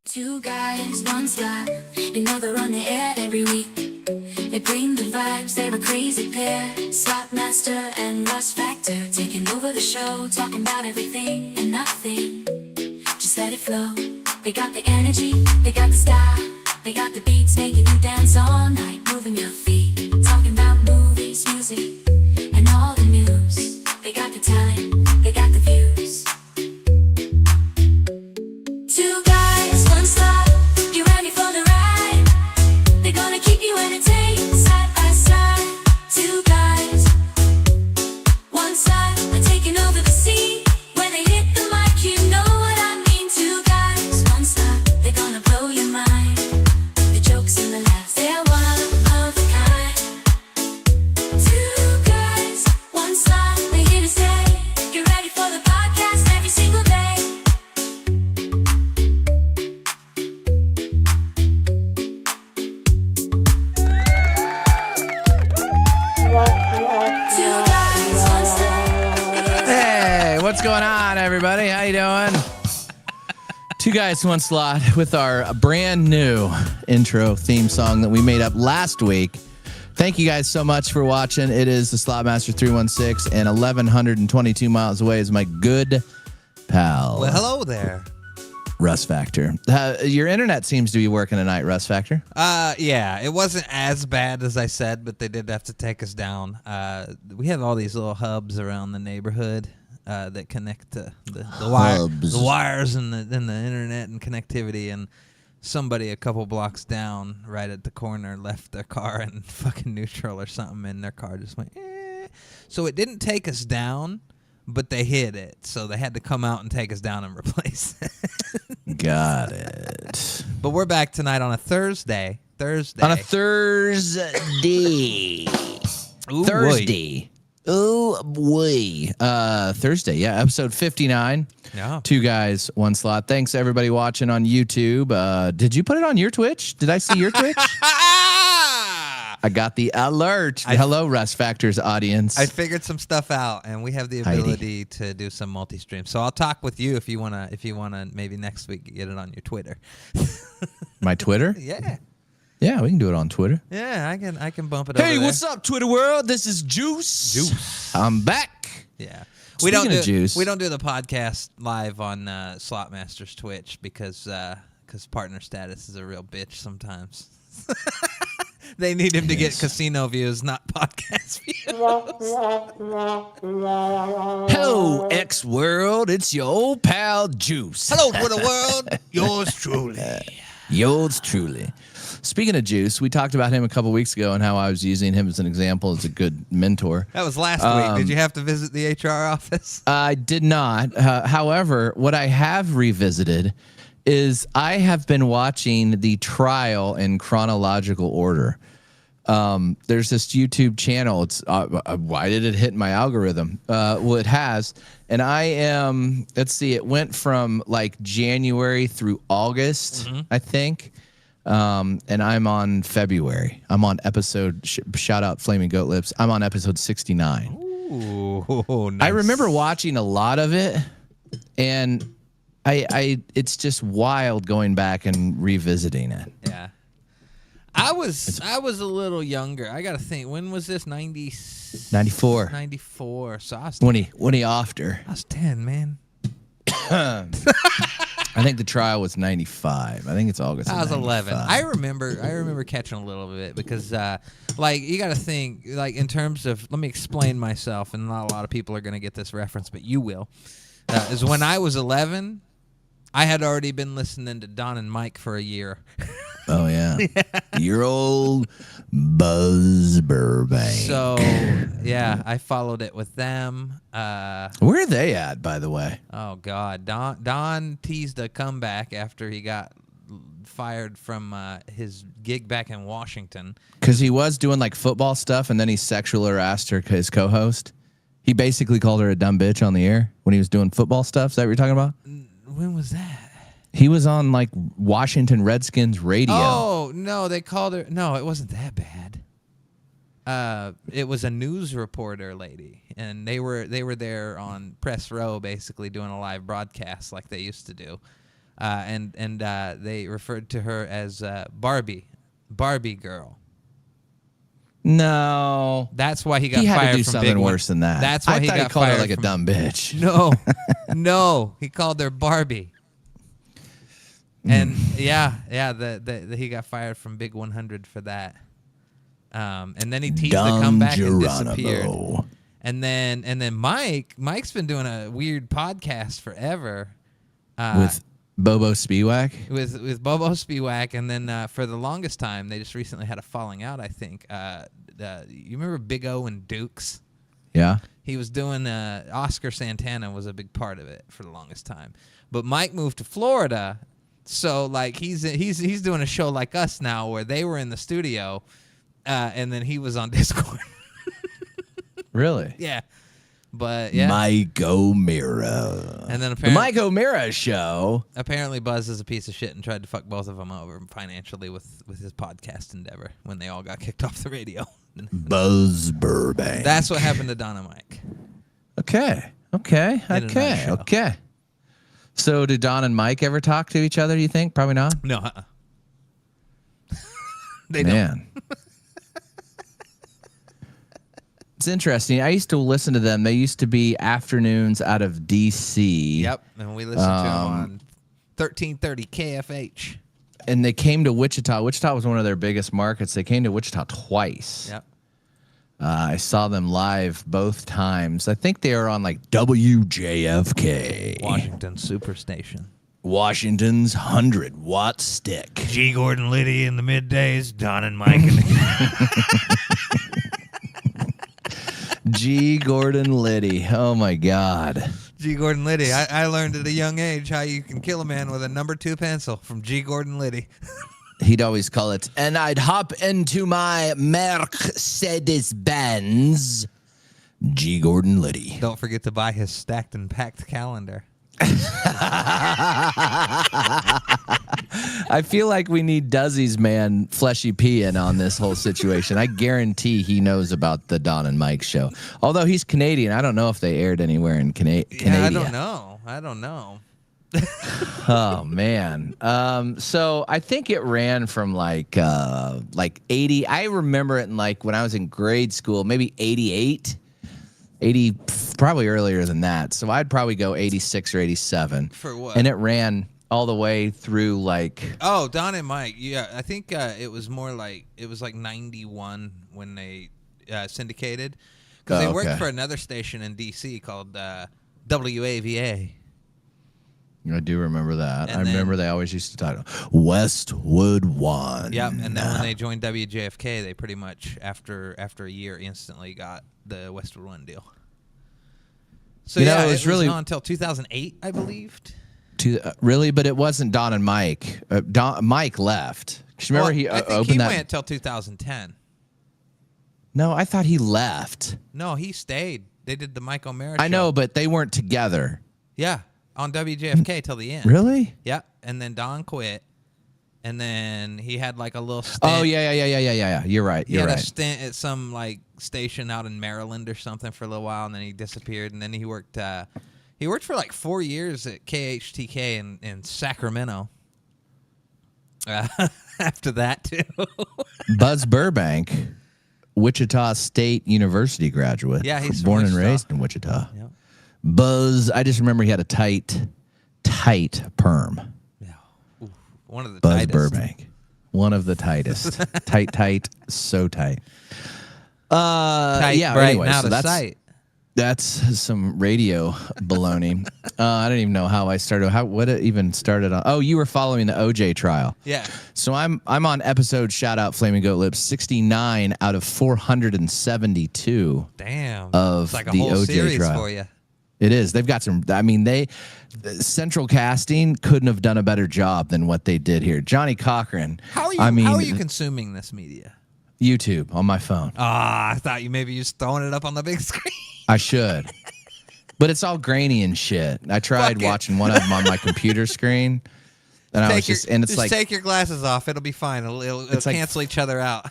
Two guys, one slot, another on the air every week. They bring the vibes, they're a crazy pair. Slot Master and Russ Factor, taking over the show, talking about everything and nothing. Just let it flow. They got the energy, they got the style, they got the beats, making you dance all night, moving your feet. Talking about movies, music, and all the news. They got the talent, they got the views. Two guys, one slot, you ready for the ride? They're gonna keep you entertained, side by side. Two guys, one slot, they're taking over the scene. When they hit the mic, you know what I mean. Two guys, one slot, they're gonna blow your mind. The jokes and the laughs, they're one of a kind. Two guys, one slot, they're here to stay. Get ready for the podcast every single day. Hey, what's going on, everybody? How you doing? Two guys, one slot with our brand new intro theme song that we made up last week. Thank you guys so much for watching. It is the Slotmaster 316, and 1,122 miles away is my good pal. Well, hello there. Russ Factor. Your internet seems to be working tonight, Russ Factor. Yeah, it wasn't as bad as I said, but they did have to take us down. We have all these little hubs around the neighborhood that connect to the wires and the internet and connectivity. And somebody a couple blocks down, right at the corner, left their car in fucking neutral or something, and their car just went. Eh. So it didn't take us down, but they hit it, so they had to come out and take us down and replace it. Got it. But we're back tonight on a Thursday. On a Thursday. Ooh, Thursday. Oh, boy. Thursday, yeah, episode 59. Yeah. Two guys, one slot. Thanks, everybody watching on YouTube. Did you put it on your Twitch? Did I see your Twitch? I got the alert. Hello, Russ Factor's audience. I figured some stuff out, and we have the ability to do some multi-stream. So I'll talk with you if you wanna maybe next week get it on your Twitter. My Twitter? Yeah. Yeah, we can do it on Twitter. Yeah, I can bump it over Hey, there. what's up, Twitter world? This is Juice. I'm back. Yeah. Speaking of Juice. We don't do the podcast live on Slotmaster's Twitch because partner status is a real bitch sometimes. They need him to get casino views, not podcast views. Hello, X world. It's your old pal Juice. Hello, Twitter world. Yours truly. Yours truly. Speaking of Juice, we talked about him a couple weeks ago and how I was using him as an example as a good mentor. That was last week. Did you have to visit the HR office? I did not. However, what I have revisited is I have been watching the trial in chronological order. There's this YouTube channel. It's why did it hit my algorithm? Well, it has, and I am. Let's see. It went from like January through August, I think, and I'm on February. I'm on episode. Shout out Flaming Goat Lips. I'm on episode 69. Ooh, nice. I remember watching a lot of it, and it's just wild going back and revisiting it. Yeah. I was a little younger. I got to think. When was this? 94. 94. So I was When he offed her. I was 10, man. I think the trial was 95. I think it's August. I was 11. 95. I remember catching a little bit because like you got to think like in terms of, let me explain myself, and not a lot of people are going to get this reference, but you will. Is when I was 11, I had already been listening to Don and Mike for a year. Oh, yeah. Your old Buzz Burbank. So, yeah, I followed it with them. Where are they at, by the way? Oh, God. Don teased a comeback after he got fired from his gig back in Washington. Because he was doing, like, football stuff, and then he sexual harassed his co-host. He basically called her a dumb bitch on the air when he was doing football stuff. Is that what you're talking about? When was that? He was on, like, Washington Redskins radio. Oh, no, they called her. No, it wasn't that bad. It was a news reporter lady, and they were there on press row, basically doing a live broadcast like they used to do. and they referred to her as Barbie girl. No, That's why he got had fired to do from something Big worse than that. That's why I he thought got he called her fired like a from- dumb bitch. No, he called her Barbie. And he got fired from Big 100 for that. And then he teased the comeback and disappeared. And then Mike's been doing a weird podcast forever. With Bobo Spiewak? With Bobo Spiewak, and then for the longest time, they just recently had a falling out, I think. You remember Big O and Dukes? Yeah. He was doing Oscar Santana was a big part of it for the longest time. But Mike moved to Florida, so like he's doing a show like us now where they were in the studio, and then he was on Discord. Really? Yeah. But yeah. Mike O'Meara. And then The apparently Mike O'Meara show. Apparently Buzz is a piece of shit and tried to fuck both of them over financially with his podcast endeavor when they all got kicked off the radio. Buzz Burbank. That's what happened to Don and Mike. Okay. In a nutshell. So did Don and Mike ever talk to each other, you think? Probably not. No. They Man. It's interesting. I used to listen to them. They used to be afternoons out of D.C. Yep. And we listened to them on 1330 KFH. And they came to Wichita. Wichita was one of their biggest markets. They came to Wichita twice. Yep. I saw them live both times. I think they were on like WJFK. Washington Superstation. Washington's 100-watt stick. G. Gordon Liddy in the middays, Don and Mike. G. Gordon Liddy. Oh, my God. G. Gordon Liddy. I learned at a young age how you can kill a man with a number 2 pencil from G. Gordon Liddy. He'd always call it, and I'd hop into my Mercedes-Benz. G. Gordon Liddy. Don't forget to buy his stacked and packed calendar. I feel like we need Duzzy's man Fleshy P in on this whole situation. I guarantee he knows about the Don and Mike show. Although he's Canadian, I don't know if they aired anywhere in Canada. Yeah, I don't know. Oh man. So I think it ran from like 80. I remember it in like when I was in grade school, maybe 88. 80, probably earlier than that. So I'd probably go 86 or 87. For what? And it ran all the way through like... Oh, Don and Mike. Yeah, I think it was more like... It was like 91 when they syndicated. Because they worked for another station in D.C. called WAVA. I do remember that. I remember they always used to title Westwood One. Yep, and then when they joined WJFK, they pretty much, after a year, instantly got the Westwood One deal. So it was really on until 2008, I believed. Really, but it wasn't Don and Mike. Mike left. Remember he opened he that. Went till 2010. No, I thought he left. No, he stayed. They did the Mike O'Meara show. I know, but they weren't together. Yeah, on WJFK till the end. Really? Yeah, and then Don quit, and then he had like a little stint. Oh yeah. You're right. He had a stint at some like station out in Maryland or something for a little while, and then he disappeared. And then he worked for like 4 years at KHTK in Sacramento. After that too. Buzz Burbank, Wichita State University graduate. Yeah, he's born from and Wichita. raised in Wichita. Yep. Buzz, I just remember he had a tight perm. Yeah. Ooh, one of the Buzz tightest. Burbank. One of the tightest. tight, so tight. Tight, yeah, bright, anyway, and out so of that's sight. That's some radio baloney. I don't even know how I started. What it even started on. Oh, you were following the OJ trial. Yeah. So I'm on episode, shout out Flaming Goat Lips, 69 out of 472. Damn. Of it's like a the whole OJ series trial. for you. It is. They've got some. I mean, Central Casting couldn't have done a better job than what they did here. Johnny Cochran. How are you consuming this media? YouTube on my phone. I thought you maybe just throwing it up on the big screen. I should. But it's all grainy and shit. I tried watching one of them on my computer screen. And I was it's like take your glasses off. It'll be fine. It'll cancel each other out.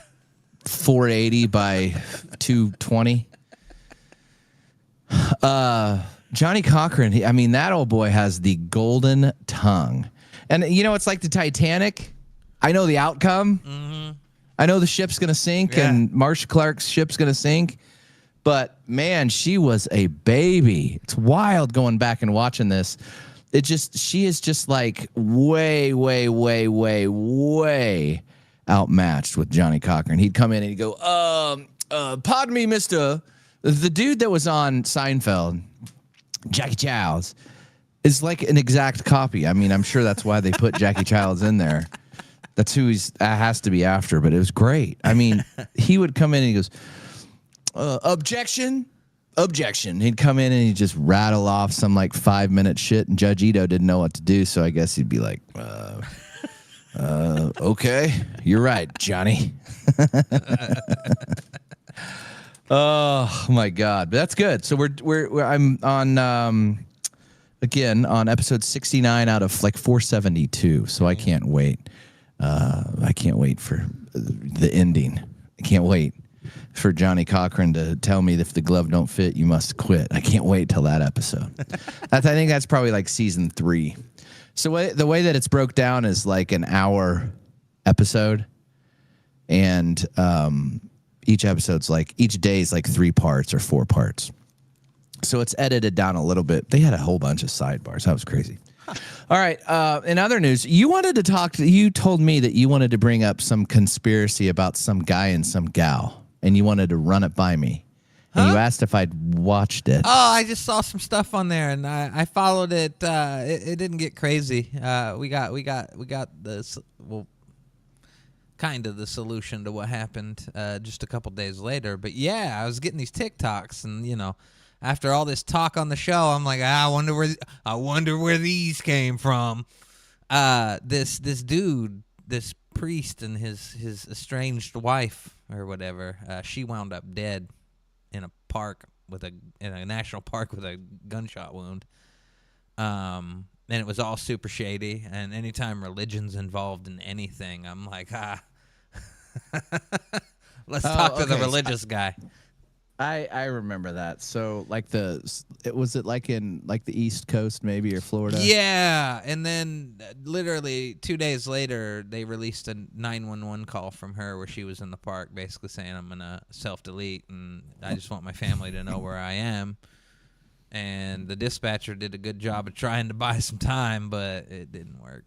480 by 220. Johnny Cochran, that old boy has the golden tongue. And it's like the Titanic. I know the outcome. Mm-hmm. I know the ship's going to sink and Marcia Clark's ship's going to sink. But, man, she was a baby. It's wild going back and watching this. She is just like way, way, way, way, way outmatched with Johnny Cochran. He'd come in and he'd go, pardon me, mister. The dude that was on Seinfeld, Jackie Childs, is like an exact copy. I mean, I'm sure that's why they put Jackie Childs in there. That's who has to be after, but it was great. I mean, he would come in and he goes, objection. He'd come in and he'd just rattle off some like 5-minute shit, and Judge Ito didn't know what to do, so I guess he'd be like, okay, you're right, Johnny. Oh my God, but that's good. So I'm on again on episode 69 out of like 472. So I can't wait. I can't wait for the ending. I can't wait for Johnny Cochran to tell me that if the glove don't fit, you must quit. I can't wait till that episode. I think that's probably like season 3. So the way that it's broke down is like an hour episode, and each day is like 3 parts or 4 parts. So it's edited down a little bit. They had a whole bunch of sidebars. That was crazy. All right. In other news, you told me that you wanted to bring up some conspiracy about some guy and some gal, and you wanted to run it by me. And you asked if I'd watched it. Oh, I just saw some stuff on there, and I followed it. It didn't get crazy. We got this. Well, kind of the solution to what happened just a couple days later. But yeah, I was getting these TikToks, and after all this talk on the show, I'm like, I wonder where these came from. This dude, this priest, and his estranged wife or whatever, she wound up dead in a park in a national park with a gunshot wound. And it was all super shady. And anytime religion's involved in anything, I'm like, let's talk to the religious guy. I remember that. So like was it like in like the East Coast maybe, or Florida? Yeah, and then literally 2 days later, they released a 911 call from her where she was in the park, basically saying, "I'm gonna self-delete, and I just want my family to know where I am." And the dispatcher did a good job of trying to buy some time, but it didn't work.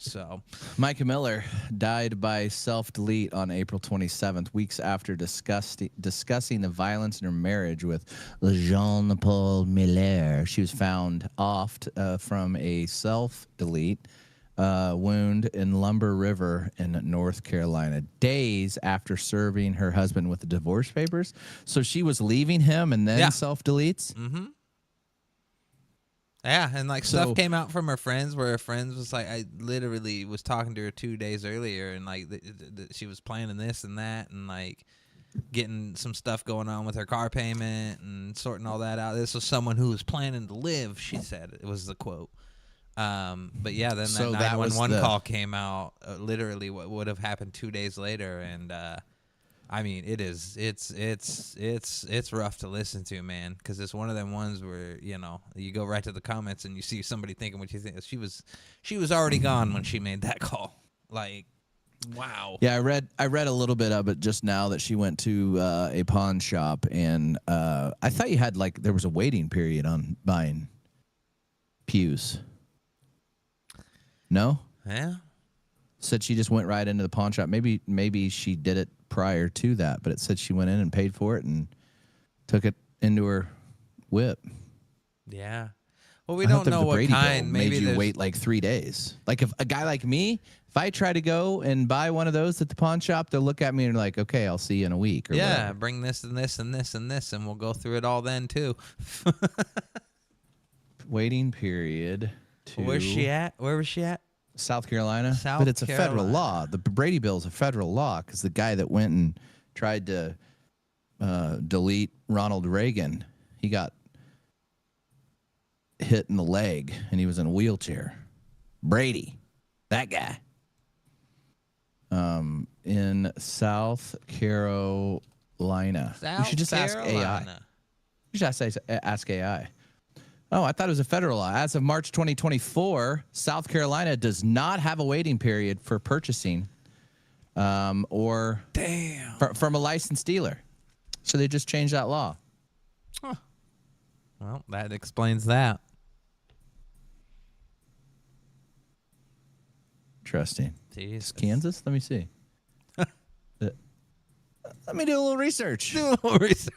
So, Micah Miller died by self-delete on April 27th, weeks after discussing the violence in her marriage with Jean-Paul Miller. She was found offed from a self-delete wound in Lumber River in North Carolina, days after serving her husband with the divorce papers. So she was leaving him and then self-deletes? Mm-hmm. Yeah, and like stuff came out from her friends where her friends was like, I literally was talking to her 2 days earlier, and like she was planning this and that, and like getting some stuff going on with her car payment and sorting all that out. This was someone who was planning to live, she said. It was the quote. But yeah, then that 911 call came out, literally what would have happened 2 days later, and I mean, it's rough to listen to, man, because it's one of them ones where you go right to the comments and you see somebody thinking what you think. She was already gone when she made that call. Like, wow. Yeah, I read a little bit of it just now that she went to a pawn shop, and I thought you had there was a waiting period on buying pews. No? Yeah. Said she just went right into the pawn shop. Maybe she did it prior to that, but it said she went in and paid for it and took it into her whip. Yeah. Well, we don't know what kind. Maybe made you wait like 3 days. Like if a guy like me, if I try to go and buy one of those at the pawn shop, they'll look at me and like, okay, I'll see you in a week. Or whatever. Bring this and this and this and this, and we'll go through it all then too. Waiting period. Where's she at? Where was she at? South Carolina. But it's a federal law. The Brady Bill is a federal law because the guy that went and tried to delete Ronald Reagan, he got hit in the leg and he was in a wheelchair. Brady, that guy. In South Carolina. You should just ask AI. You should ask AI. Oh, I thought it was a federal law. As of March 2024, South Carolina does not have a waiting period for purchasing or from a licensed dealer. So they just changed that law. Huh. Well, that explains that. Interesting. Jesus. Kansas? Let me see. Let me do a little research. Do a little research.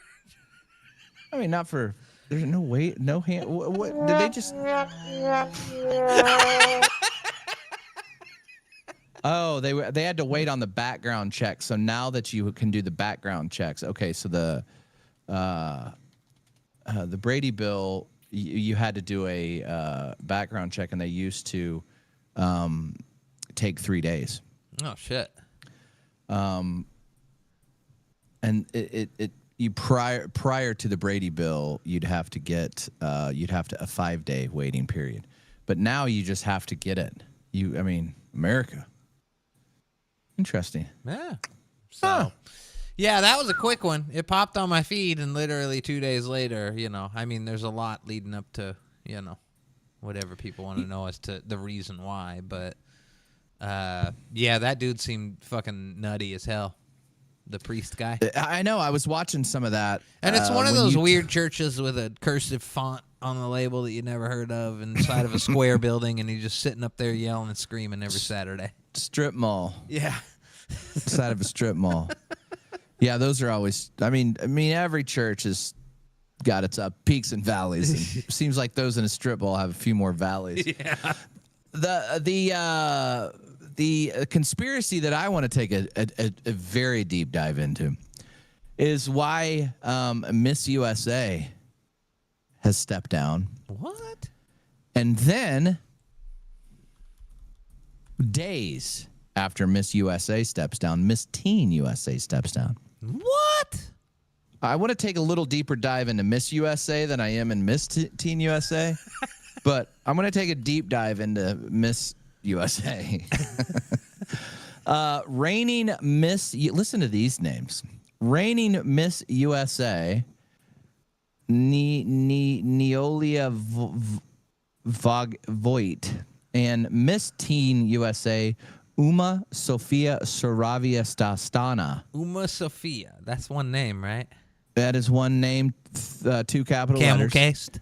I mean, not for. There's no wait, no hand. What did they just? Oh, they had to wait on the background check. So now that you can do the background checks, okay. So the Brady bill, you had to do a background check, and they used to take 3 days. Oh shit. And you prior to the Brady bill, you'd have to a 5-day waiting period, but now you just have to get it. America. Interesting. Yeah. So, yeah, that was a quick one. It popped on my feed, and literally 2 days later, there's a lot leading up to, whatever people want to know as to the reason why. But, yeah, that dude seemed fucking nutty as hell. The priest guy. I know. I was watching some of that. And it's one of those weird churches with a cursive font on the label that you never heard of inside of a square building, and he's just sitting up there yelling and screaming every Saturday. Strip mall. Yeah. Side of a strip mall. Yeah, those are always. I mean, every church has got its peaks and valleys. And it seems like those in a strip mall have a few more valleys. Yeah. The conspiracy that I want to take a very deep dive into is why Miss USA has stepped down. What? And then days after Miss USA steps down, Miss Teen USA steps down. What? I want to take a little deeper dive into Miss USA than I am in Miss Teen USA, but I'm going to take a deep dive into Miss USA. Reigning Miss, listen to these names. Reigning Miss USA, Neolia Voigt, and Miss Teen USA, Uma Sofia Saravia Stastana. Uma Sophia. That's one name, right? That is one name, 2 capital Camel letters. cased.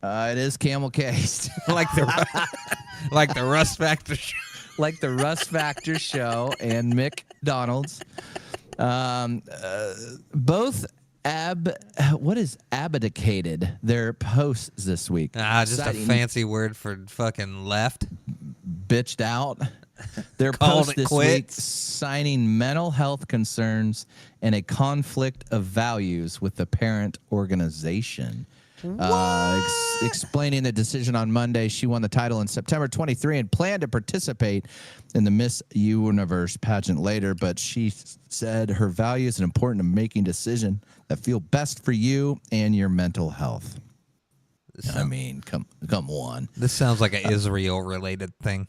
It is camel cased. like the Russ Factor show. Like the Russ Factor show and McDonald's. Both abdicated their posts this week. Just a fancy word for fucking left. Bitched out. Their Called post it this quits. week citing mental health concerns and a conflict of values with the parent organization. Explaining the decision on Monday, she won the title in September 23 and planned to participate in the Miss Universe pageant later, but she said her values are important to making decisions that feel best for you and your mental health. Come on. This sounds like an Israel-related thing.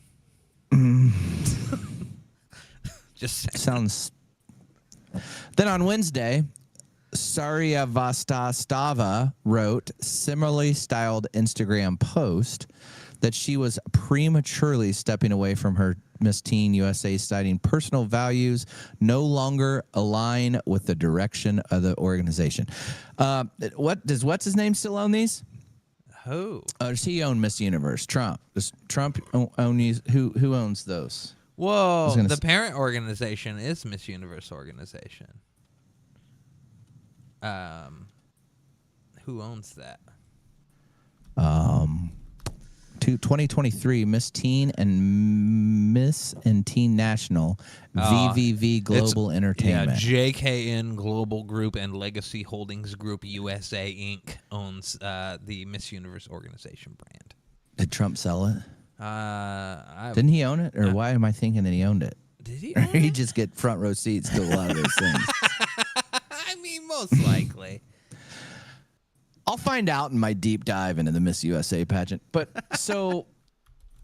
Just sounds. Then on Wednesday, Saria Stava wrote similarly styled Instagram post that she was prematurely stepping away from her Miss Teen USA, citing personal values no longer align with the direction of the organization. What's his name still own these? Who? Does he own Miss Universe? Trump. Does Trump own these? Who owns those? Whoa, the parent organization is Miss Universe organization. Who owns that? 2023 Miss Teen and Teen National, VVV Global Entertainment. Yeah, JKN Global Group and Legacy Holdings Group USA Inc. owns the Miss Universe organization brand. Did Trump sell it? Didn't he own it? Or why am I thinking that he owned it? Did he? Or he just get front row seats to a lot of those things. I mean, most likely. I'll find out in my deep dive into the Miss USA pageant. But so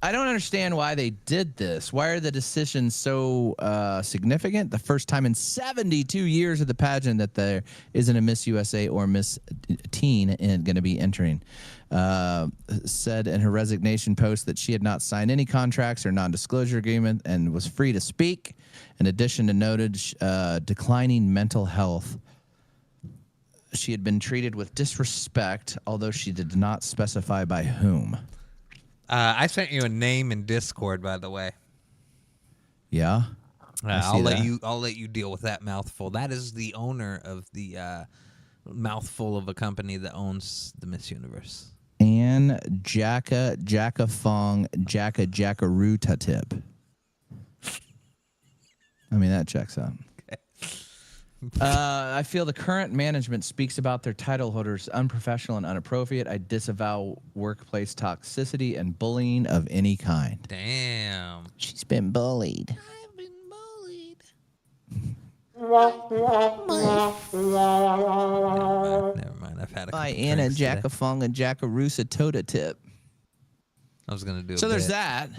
I don't understand why they did this. Why are the decisions so significant? The first time in 72 years of the pageant that there isn't a Miss USA or Miss Teen going to be entering. Said in her resignation post that she had not signed any contracts or non-disclosure agreement and was free to speak. In addition to noted declining mental health. She had been treated with disrespect, although she did not specify by whom. I sent you a name in Discord, by the way. Yeah, I'll let you deal with that mouthful. That is the owner of the mouthful of a company that owns the Miss Universe. And Jacka Fong Jackaroota tip. I mean, that checks out. I feel the current management speaks about their title holders unprofessional and inappropriate. I disavow workplace toxicity and bullying of any kind. Damn. She's been bullied. I've been bullied. Never mind. I've had a By couple Anna drinks today. Jackafong and Jackarusa Tota tip. I was gonna do. So a there's bit. that.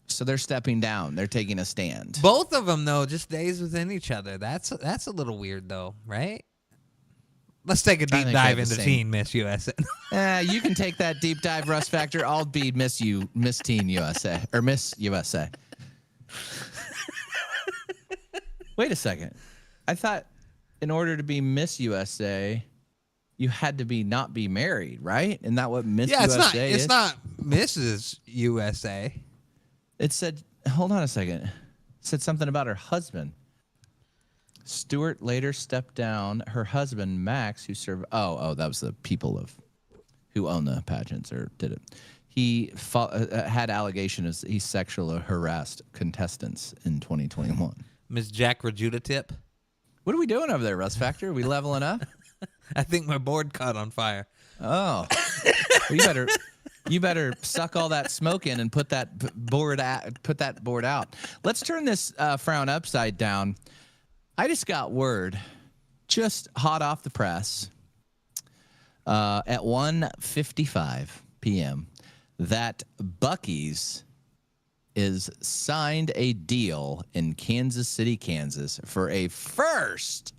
So they're stepping down. They're taking a stand. Both of them though, just days within each other. That's a little weird though, right? Let's take a I deep think dive they're the into same. Teen Miss USA. You can take that deep dive, Russ Factor. I'll be Miss Teen USA or Miss USA. Wait a second. I thought in order to be Miss USA, you had to not be married, right? Isn't that what Miss USA is? It's not Mrs. USA. It said, hold on a second. It said something about her husband. Stewart later stepped down. Her husband, Max, who served. Oh, that was the people who own the pageants or did it. He had allegations he sexually harassed contestants in 2021. Miss Jack Rajuta tip. What are we doing over there, Russ Factor? Are we leveling up? I think my board caught on fire. Oh, well, you better suck all that smoke in and put that board out. Let's turn this frown upside down. I just got word, just hot off the press, at 1:55 p.m. that Buc-ee's is signed a deal in Kansas City, Kansas, for a first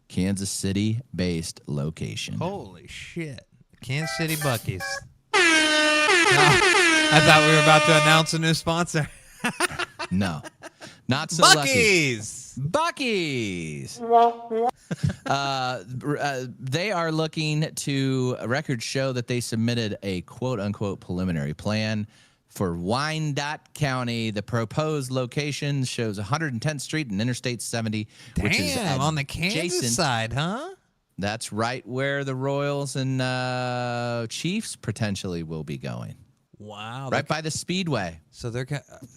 Kansas City-based location. Holy shit. Kansas City Buc-ee's. I thought we were about to announce a new sponsor. No, not so lucky. Buc-ee's. They are looking to records show that they submitted a quote-unquote preliminary plan for Wyandotte County. The proposed location shows 110th Street and Interstate 70, which is on the Kansas adjacent. side, huh? That's right where the Royals and Chiefs potentially will be going. Wow. Right by the Speedway. So they're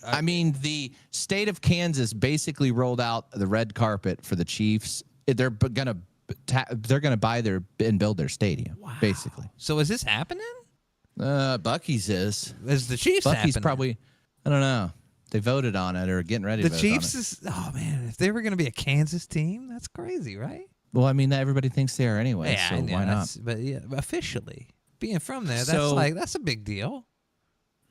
I mean, the state of Kansas basically rolled out the red carpet for the Chiefs. They're gonna buy and build their stadium, basically. So is this happening? Buc-ee's is. Is the Chiefs Buc-ee's happening? probably, I don't know. They voted on it or getting ready to The vote Chiefs on it. is, oh man, if they were going to be a Kansas team, that's crazy, right? Well, I mean, everybody thinks they are anyway, so I know, why not? But yeah, officially being from there, So- that's a big deal.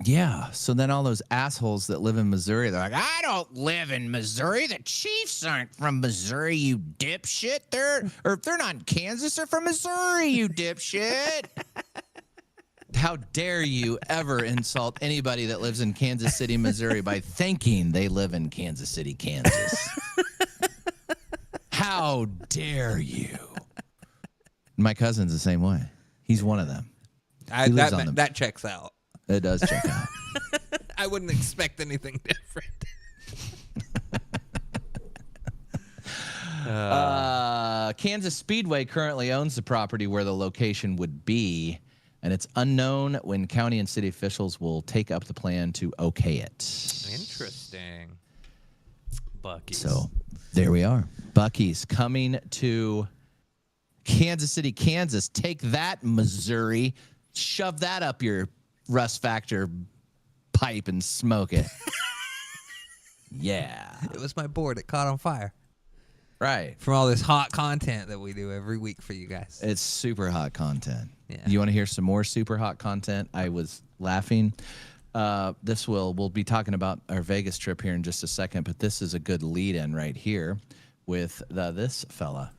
Yeah. So then all those assholes that live in Missouri, they're like, I don't live in Missouri. The Chiefs aren't from Missouri, you dipshit. Or if they're not in Kansas, they're from Missouri, you dipshit. How dare you ever insult anybody that lives in Kansas City, Missouri by thinking they live in Kansas City, Kansas? How dare you? My cousin's the same way. He's one of them. He lives on them. That checks out. It does check out. I wouldn't expect anything different. Kansas Speedway currently owns the property where the location would be, and it's unknown when county and city officials will take up the plan to okay it. Interesting. Buc-ee's. So there we are. Buc-ee's coming to Kansas City, Kansas. Take that, Missouri. Shove that up your Russ Factor pipe and smoke it. Yeah. It was my board. It caught on fire. Right. from all this hot content that we do every week for you guys. It's super hot content. Yeah. You want to hear some more super hot content? I was laughing. We'll be talking about our Vegas trip here in just a second, but this is a good lead-in right here with this fella.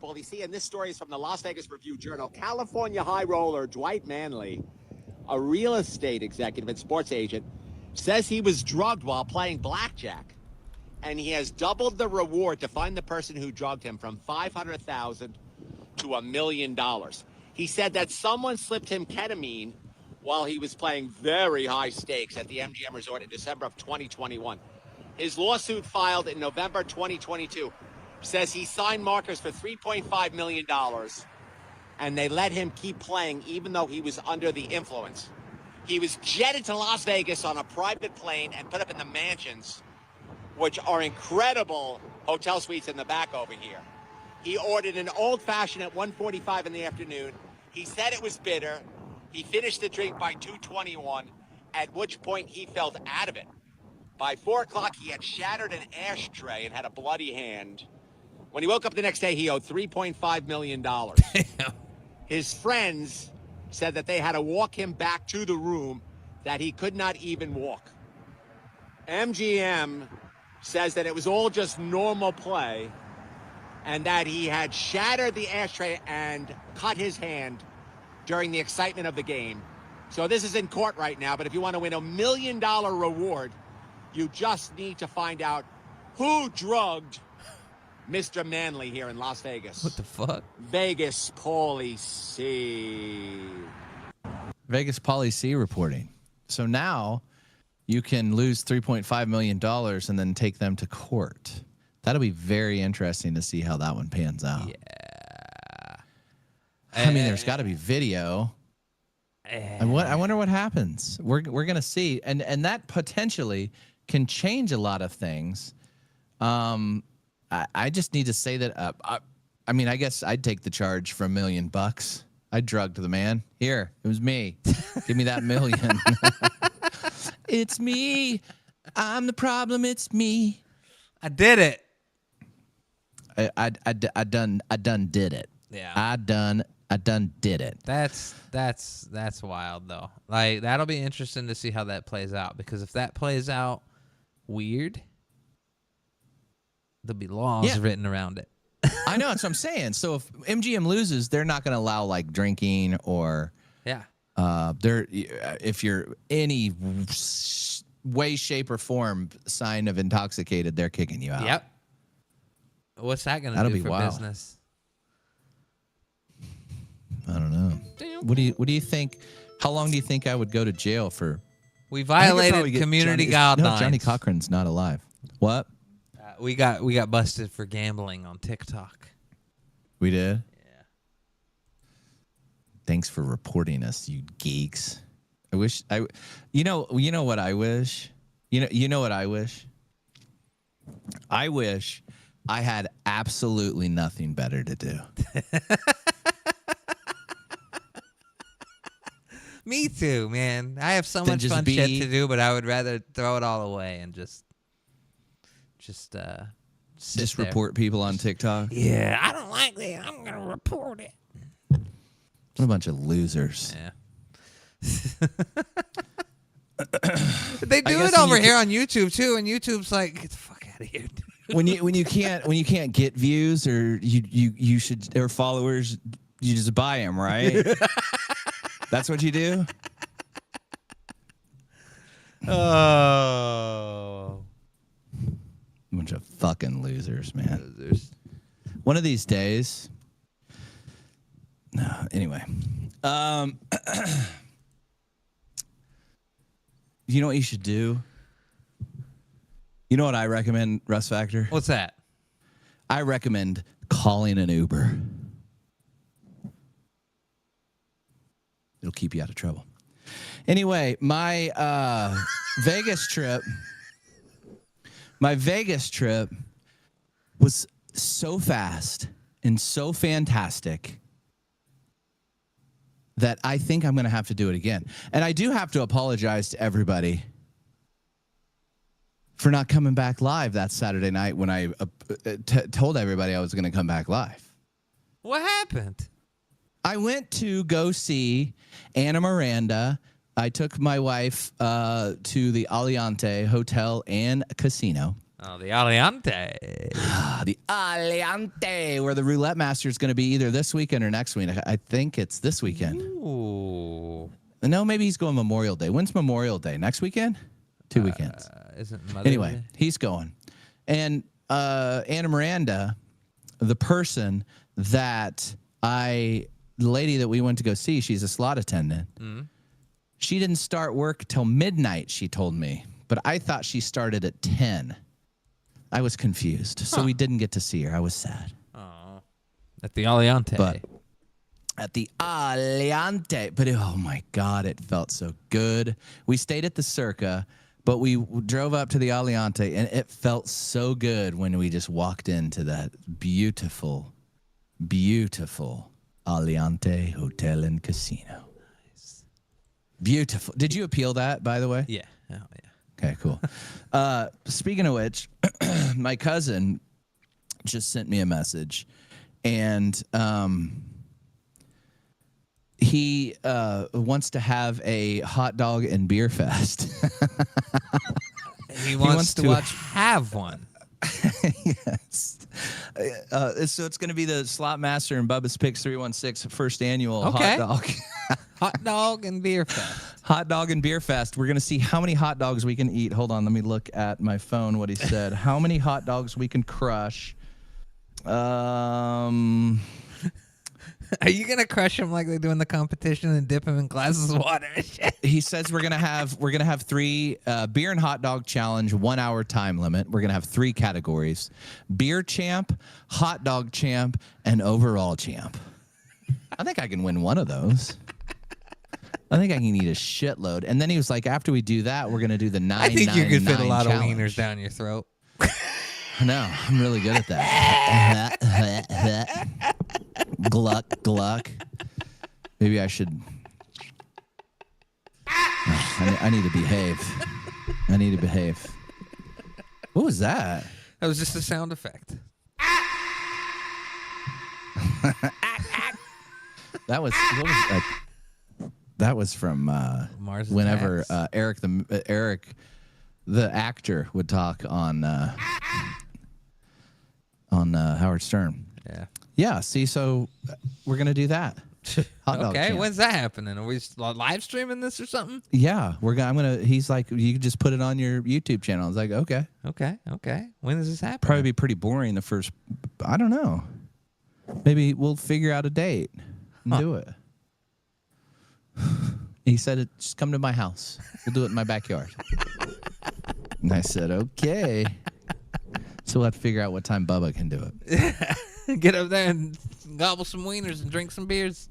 Well, you see, and this story is from the Las Vegas Review-Journal. California high roller Dwight Manley, a real estate executive and sports agent, says he was drugged while playing blackjack, and he has doubled the reward to find the person who drugged him from $500,000 to $1 million. He said that someone slipped him ketamine while he was playing very high stakes at the MGM Resort in December of 2021. His lawsuit filed in November 2022 says he signed markers for $3.5 million, and they let him keep playing even though he was under the influence. He was jetted to Las Vegas on a private plane and put up in the mansions, which are incredible hotel suites in the back over here. He ordered an old-fashioned at 1:45 in the afternoon. He said it was bitter. He finished the drink by 2:21, at which point he felt out of it. By 4 o'clock, he had shattered an ashtray and had a bloody hand. When he woke up the next day, he owed $3.5 million. His friends said that they had to walk him back to the room, that he could not even walk. MGM says that it was all just normal play and that he had shattered the ashtray and cut his hand during the excitement of the game. So this is in court right now, but if you want to win $1 million reward, you just need to find out who drugged Mr. Manley here in Las Vegas. What the fuck? Vegas policy. Vegas policy reporting. So now you can lose $3.5 million and then take them to court. That'll be very interesting to see how that one pans out. Yeah. I mean, there's got to be video. And I wonder what happens. We're gonna see, and that potentially can change a lot of things. I just need to say that. I mean, I guess I'd take the charge for $1 million. I drugged the man. Here, it was me. Give me that million. It's me. I'm the problem. It's me. I did it. I done did it. Yeah. I done did it. That's wild though. Like that'll be interesting to see how that plays out, because if that plays out weird, there'll be laws written around it. I know, that's what I'm saying. So if MGM loses, they're not going to allow like drinking or if you're any way, shape, or form sign of intoxicated, they're kicking you out. Yep. What's that going to do for business? I don't know. What do you think? How long do you think I would go to jail for? We violated community guidelines. No, Johnny Cochran's not alive. What? We got busted for gambling on TikTok. We did? Yeah. Thanks for reporting us, you geeks. I wish you know what I wish? You know what I wish? I wish I had absolutely nothing better to do. Me too, man. I have so much fun shit to do, but I would rather throw it all away and just report people on TikTok. Yeah, I don't like that. I'm gonna report it. What a bunch of losers. Yeah. They do it over here on YouTube too, and YouTube's like, get the fuck out of here. when you can't get views or you should, or followers, you just buy them, right? That's what you do? Oh. Bunch of fucking losers, man. Losers. One of these days. No, anyway. You know what you should do? You know what I recommend, Russ Factor? What's that? I recommend calling an Uber. It'll keep you out of trouble. Anyway, my Vegas trip was so fast and so fantastic that I think I'm going to have to do it again. And I do have to apologize to everybody for not coming back live that Saturday night when I told everybody I was going to come back live. What happened? I went to go see Anna Miranda. I took my wife to the Aliante Hotel and Casino. Oh, the Aliante. The Aliante, where the Roulette Master is going to be either this weekend or next week. I think it's this weekend. Ooh. No, maybe he's going Memorial Day. When's Memorial Day? Next weekend? 2 weekends. Isn't Mother's Anyway, Day? he's going. And Anna Miranda, the person that the lady that we went to go see, she's a slot attendant. Mm-hmm. She didn't start work till midnight, she told me. But I thought she started at 10. I was confused. So we didn't get to see her. I was sad. Oh. At the Aliante. But at the Aliante. But oh my God, it felt so good. We stayed at the Circa, but we drove up to the Aliante, and it felt so good when we just walked into that beautiful, beautiful Aliante Hotel and Casino. Nice. Beautiful. Did you appeal that, by the way? Yeah. Oh, yeah. Okay, cool. Speaking of which, my cousin just sent me a message, and he wants to have a hot dog and beer fest. He wants to watch. have one. Yes. So it's going to be the Slot Master and Bubba's Picks 316 first annual Okay. hot dog. Hot dog and beer fest. Hot dog and beer fest. We're going to see how many hot dogs we can eat. Hold on, let me look at my phone what he said. How many hot dogs we can crush. Are you gonna crush them like they do in the competition and dip them in glasses of water and shit? He says we're gonna have 3 beer and hot dog challenge, 1 hour time limit. We're gonna have 3 categories: beer champ, hot dog champ, and overall champ. I think I can win one of those. I think I can eat a shitload. And then he was like, after we do that, we're gonna do the 9. I think you could fit a lot challenge. of wieners down your throat. No, I'm really good at that. Gluck, gluck. Maybe I should. I need to behave. I need to behave. What was that? That was just a sound effect. What was that? That was from Mars whenever Attacks. Eric, the actor, would talk on Howard Stern. Yeah. Yeah. See, so we're gonna do that. Hot dog Okay, champ. when's that happening? Are we live streaming this or something? Yeah, I'm gonna. He's like, you can just put it on your YouTube channel. I was like, okay. Okay. When does this happen? Probably be pretty boring the first. I don't know. Maybe we'll figure out a date and do it. He said, just come to my house. We'll do it in my backyard. And I said, okay. So we'll have to figure out what time Bubba can do it. Get up there and gobble some wieners and drink some beers.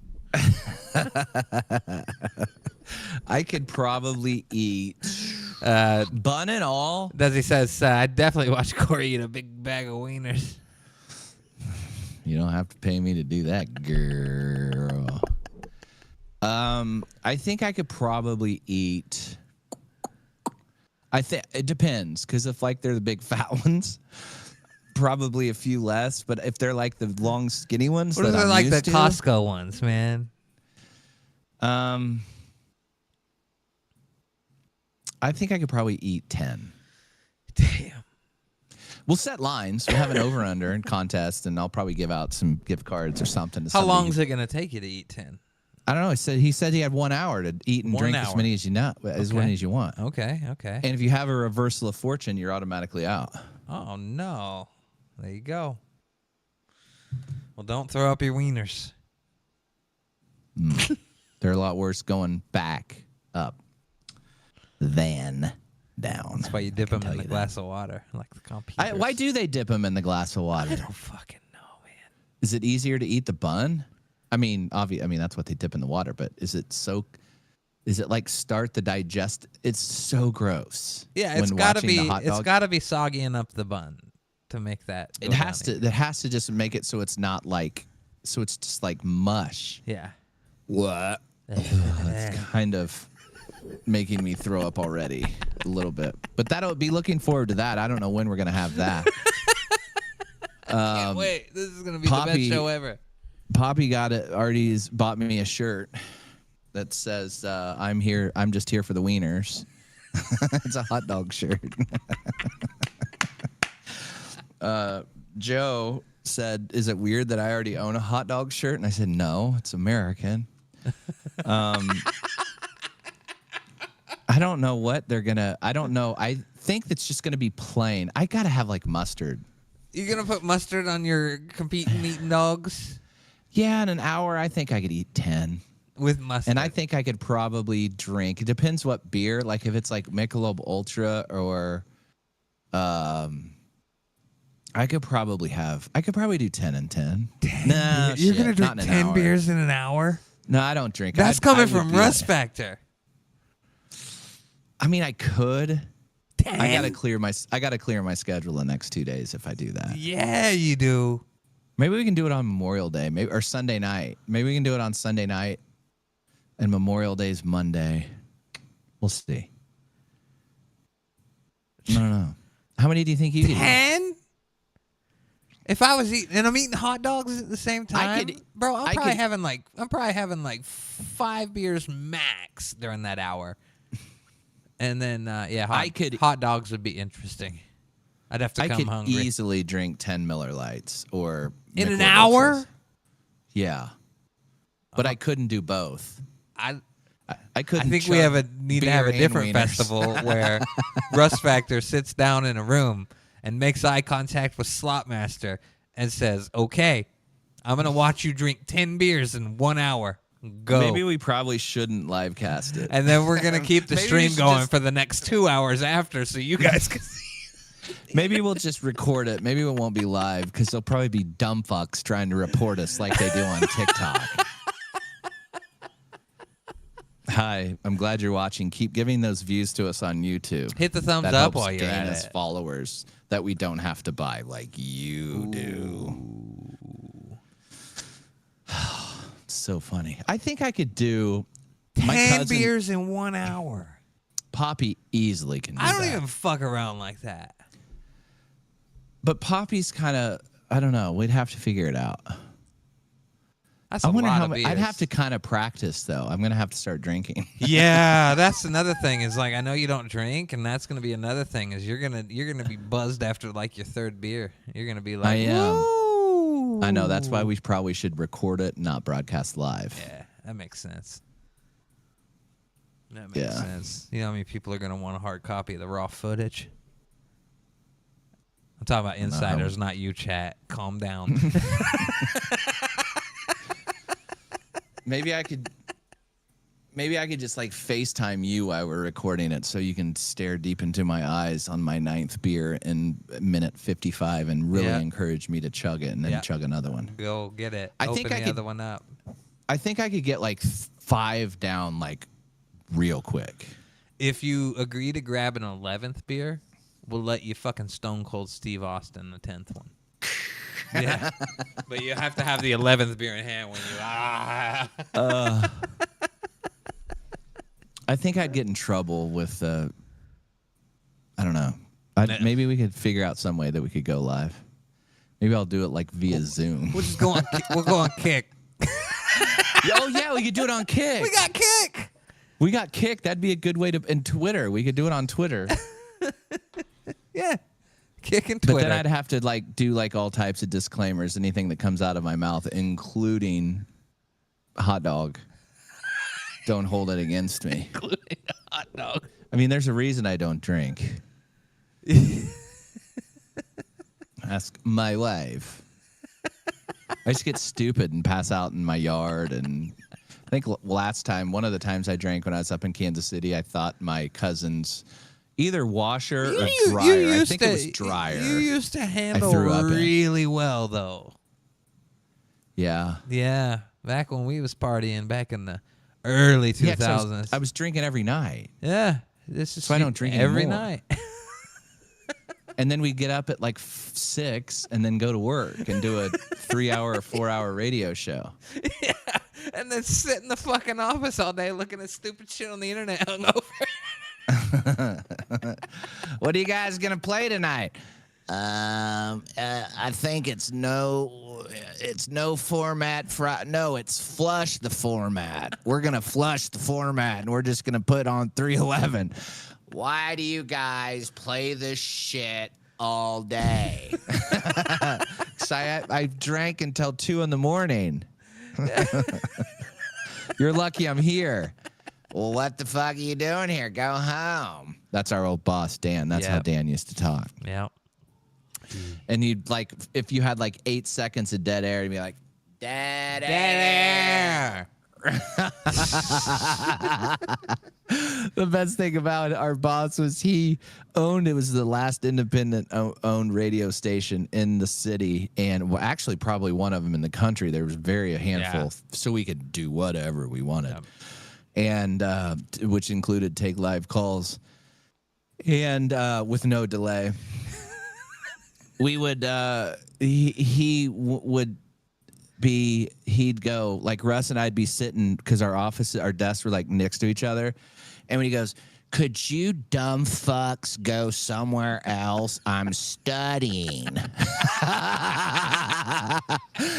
I could probably eat bun and all. Desi says, I'd definitely watch Corey eat a big bag of wieners. You don't have to pay me to do that, girl. I think I could probably eat. I think it depends, because if like they're the big fat ones, probably a few less. But if they're like the long skinny ones, What if that they're I'm like the used to, Costco ones, man? I think I could probably eat 10. Damn. We'll set lines. We'll have an over/under and contest, and I'll probably give out some gift cards or something. To How somebody. long is it going to take you to eat 10? I don't know. He said he had 1 hour to eat and 1 drink hour. as many as many as you want. Okay. And if you have a reversal of fortune, you're automatically out. Oh, no. There you go. Well, don't throw up your wieners. They're a lot worse going back up than down. That's why you dip them in the glass of water, like the computers. Why do they dip them in the glass of water? I don't fucking know, man. Is it easier to eat the bun? I mean, that's what they dip in the water, but is it like start the digest? It's so gross. Yeah, it's gotta be soggy enough the bun to make that. It has to just make it so it's not like, so it's just like mush. Yeah. What? It's kind of making me throw up already. a little bit. But that'll be looking forward to that. I don't know when we're gonna have that. Can't wait. This is gonna be the best show ever. Poppy already's bought me a shirt that says I'm just here for the wieners. It's a hot dog shirt. Joe said, "Is it weird that I already own a hot dog shirt?" And I said, "No, it's American." I don't know what they're gonna. I don't know. I think it's just gonna be plain. I gotta have like mustard. You're gonna put mustard on your competing eating dogs? Yeah, in an hour, I think I could eat 10 with mustard. And I think I could probably drink. It depends what beer. Like if it's like Michelob Ultra or, I could probably do 10 and 10. No, you're shit, gonna drink 10 beers in an hour? No, I don't drink. That's coming from Russ Factor. I mean, I could. 10? I gotta clear my schedule the next 2 days if I do that. Yeah, you do. Maybe we can do it on Memorial Day, or Sunday night. Maybe we can do it on Sunday night, and Memorial Day's Monday. We'll see. I don't know. How many do you think you could eat? 10? If I was eating, and I'm eating hot dogs at the same time, bro, I'm probably having like 5 beers max during that hour. And then, hot dogs would be interesting. I'd have to come hungry. I could easily drink 10 Miller Lights or in an Michelob hour. Ultras. Yeah, but I couldn't do both. I couldn't. I think we need to have a different festival where Russ Factor sits down in a room and makes eye contact with Slopmaster and says, "Okay, I'm gonna watch you drink 10 beers in 1 hour. Go." Maybe we probably shouldn't live cast it. And then we're gonna keep the stream going for the next 2 hours after, so you guys can see. Maybe we'll just record it. Maybe it won't be live because there'll probably be dumb fucks trying to report us like they do on TikTok. Hi, I'm glad you're watching. Keep giving those views to us on YouTube. Hit the thumbs that up helps while you're gain at us it. followers that we don't have to buy like you do. So funny. I think I could do 10 beers in 1 hour. Poppy easily can do that. I don't even fuck around like that. But Poppy's kind of, I don't know. We'd have to figure it out. That's a lot of beers. I'd have to kind of practice, though. I'm going to have to start drinking. Yeah, that's another thing. Is like I know you don't drink, and that's going to be another thing. Is you're gonna be buzzed after like your third beer. You're going to be like, I am. Woo! I know. That's why we probably should record it, not broadcast live. Yeah, that makes sense. That makes sense. You know how many people are going to want a hard copy of the raw footage? I'm talking about insiders, not you, chat. Calm down. Maybe I could just like FaceTime you while we're recording it so you can stare deep into my eyes on my 9th beer in minute 55 and really encourage me to chug it and then chug another one. Go get it. I think Open the other one up. I think I could get like 5 down like real quick. If you agree to grab an 11th beer, we'll let you fucking Stone Cold Steve Austin the 10th one. Yeah, but you have to have the 11th beer in hand when you I think I'd get in trouble with I don't know. Maybe we could figure out some way that we could go live. Maybe I'll do it like via Zoom. We'll just go on. We'll go on Kick. Oh yeah, we could do it on Kick. We got Kick. We got Kick. That'd be a good way to. And Twitter, we could do it on Twitter. Yeah. Kick and Twitter. But then I'd have to like do like all types of disclaimers, anything that comes out of my mouth, including hot dog. Don't hold it against me. Including hot dog. I mean, there's a reason I don't drink. Ask my wife. I just get stupid and pass out in my yard. And I think one of the times I drank when I was up in Kansas City, I thought my cousin's either washer or dryer. I think it was dryer. You used to handle really well, though. Yeah. Yeah. Back when we was partying back in the early 2000s. Yeah, I was drinking every night. Yeah. This is so I don't drink every anymore. night. And then we get up at like 6 and then go to work and do a 3-hour or 4-hour radio show. Yeah. And then sit in the fucking office all day looking at stupid shit on the internet hungover. What are you guys gonna play tonight? I think it's no format. No, it's flush the format. We're gonna flush the format, and we're just gonna put on 311. Why do you guys play this shit all day? So I drank until 2 a.m. You're lucky I'm here. Well, what the fuck are you doing here? Go home. That's our old boss, Dan. That's how Dan used to talk. Yeah. And you'd like, if you had like 8 seconds of dead air, you'd be like, dead air. The best thing about our boss was it was the last independent owned radio station in the city, and actually probably one of them in the country. There was a handful, so we could do whatever we wanted. And which included take live calls, and with no delay. We would he'd go, like, Russ and I'd be sitting, because our desks were like next to each other, and when he goes, could you dumb fucks go somewhere else? I'm studying.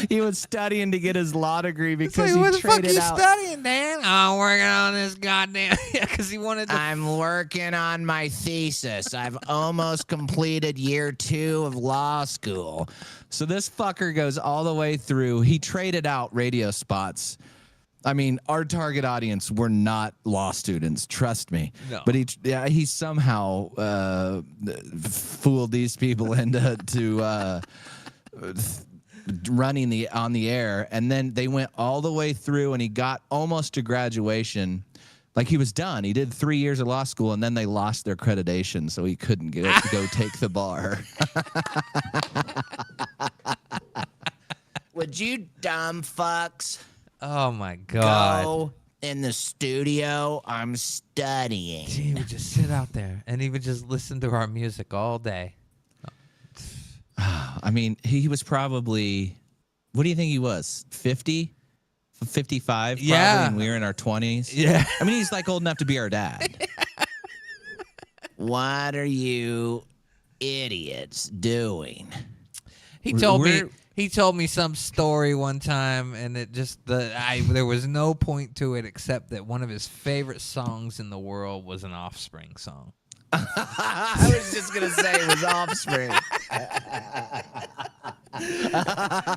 He was studying to get his law degree because what he the fuck traded you out. studying, Dan? I'm working on this goddamn because he wanted to. I'm working on my thesis. I've almost completed year 2 of law school. So this fucker goes all the way through. He traded out radio spots. I mean, our target audience were not law students, trust me. No. But he somehow fooled these people into running on the air, and then they went all the way through, and he got almost to graduation. Like, he was done. He did 3 years of law school, and then they lost their accreditation, so he couldn't go take the bar. Would you dumb fucks? Oh my God. Go in the studio. I'm studying. He would just sit out there and he would just listen to our music all day. I mean, he was probably, what do you think he was? 50? 55? Probably, yeah. And we were in our 20s. Yeah. I mean, he's like old enough to be our dad. What are you idiots doing? He told me some story one time, and it just there was no point to it except that one of his favorite songs in the world was an Offspring song. I was just gonna say it was Offspring.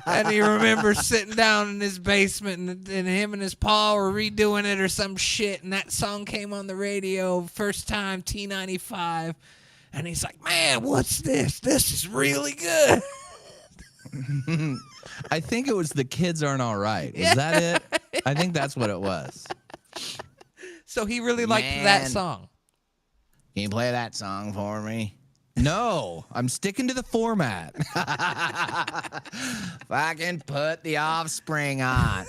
And he remembers sitting down in his basement, and him and his pa were redoing it or some shit, and that song came on the radio first time, T95, and he's like, man, what's this? This is really good. I think it was The Kids Aren't All Right. Is that it? I think that's what it was. So he really liked that song. Can you play that song for me? No, I'm sticking to the format. If I can put the Offspring on.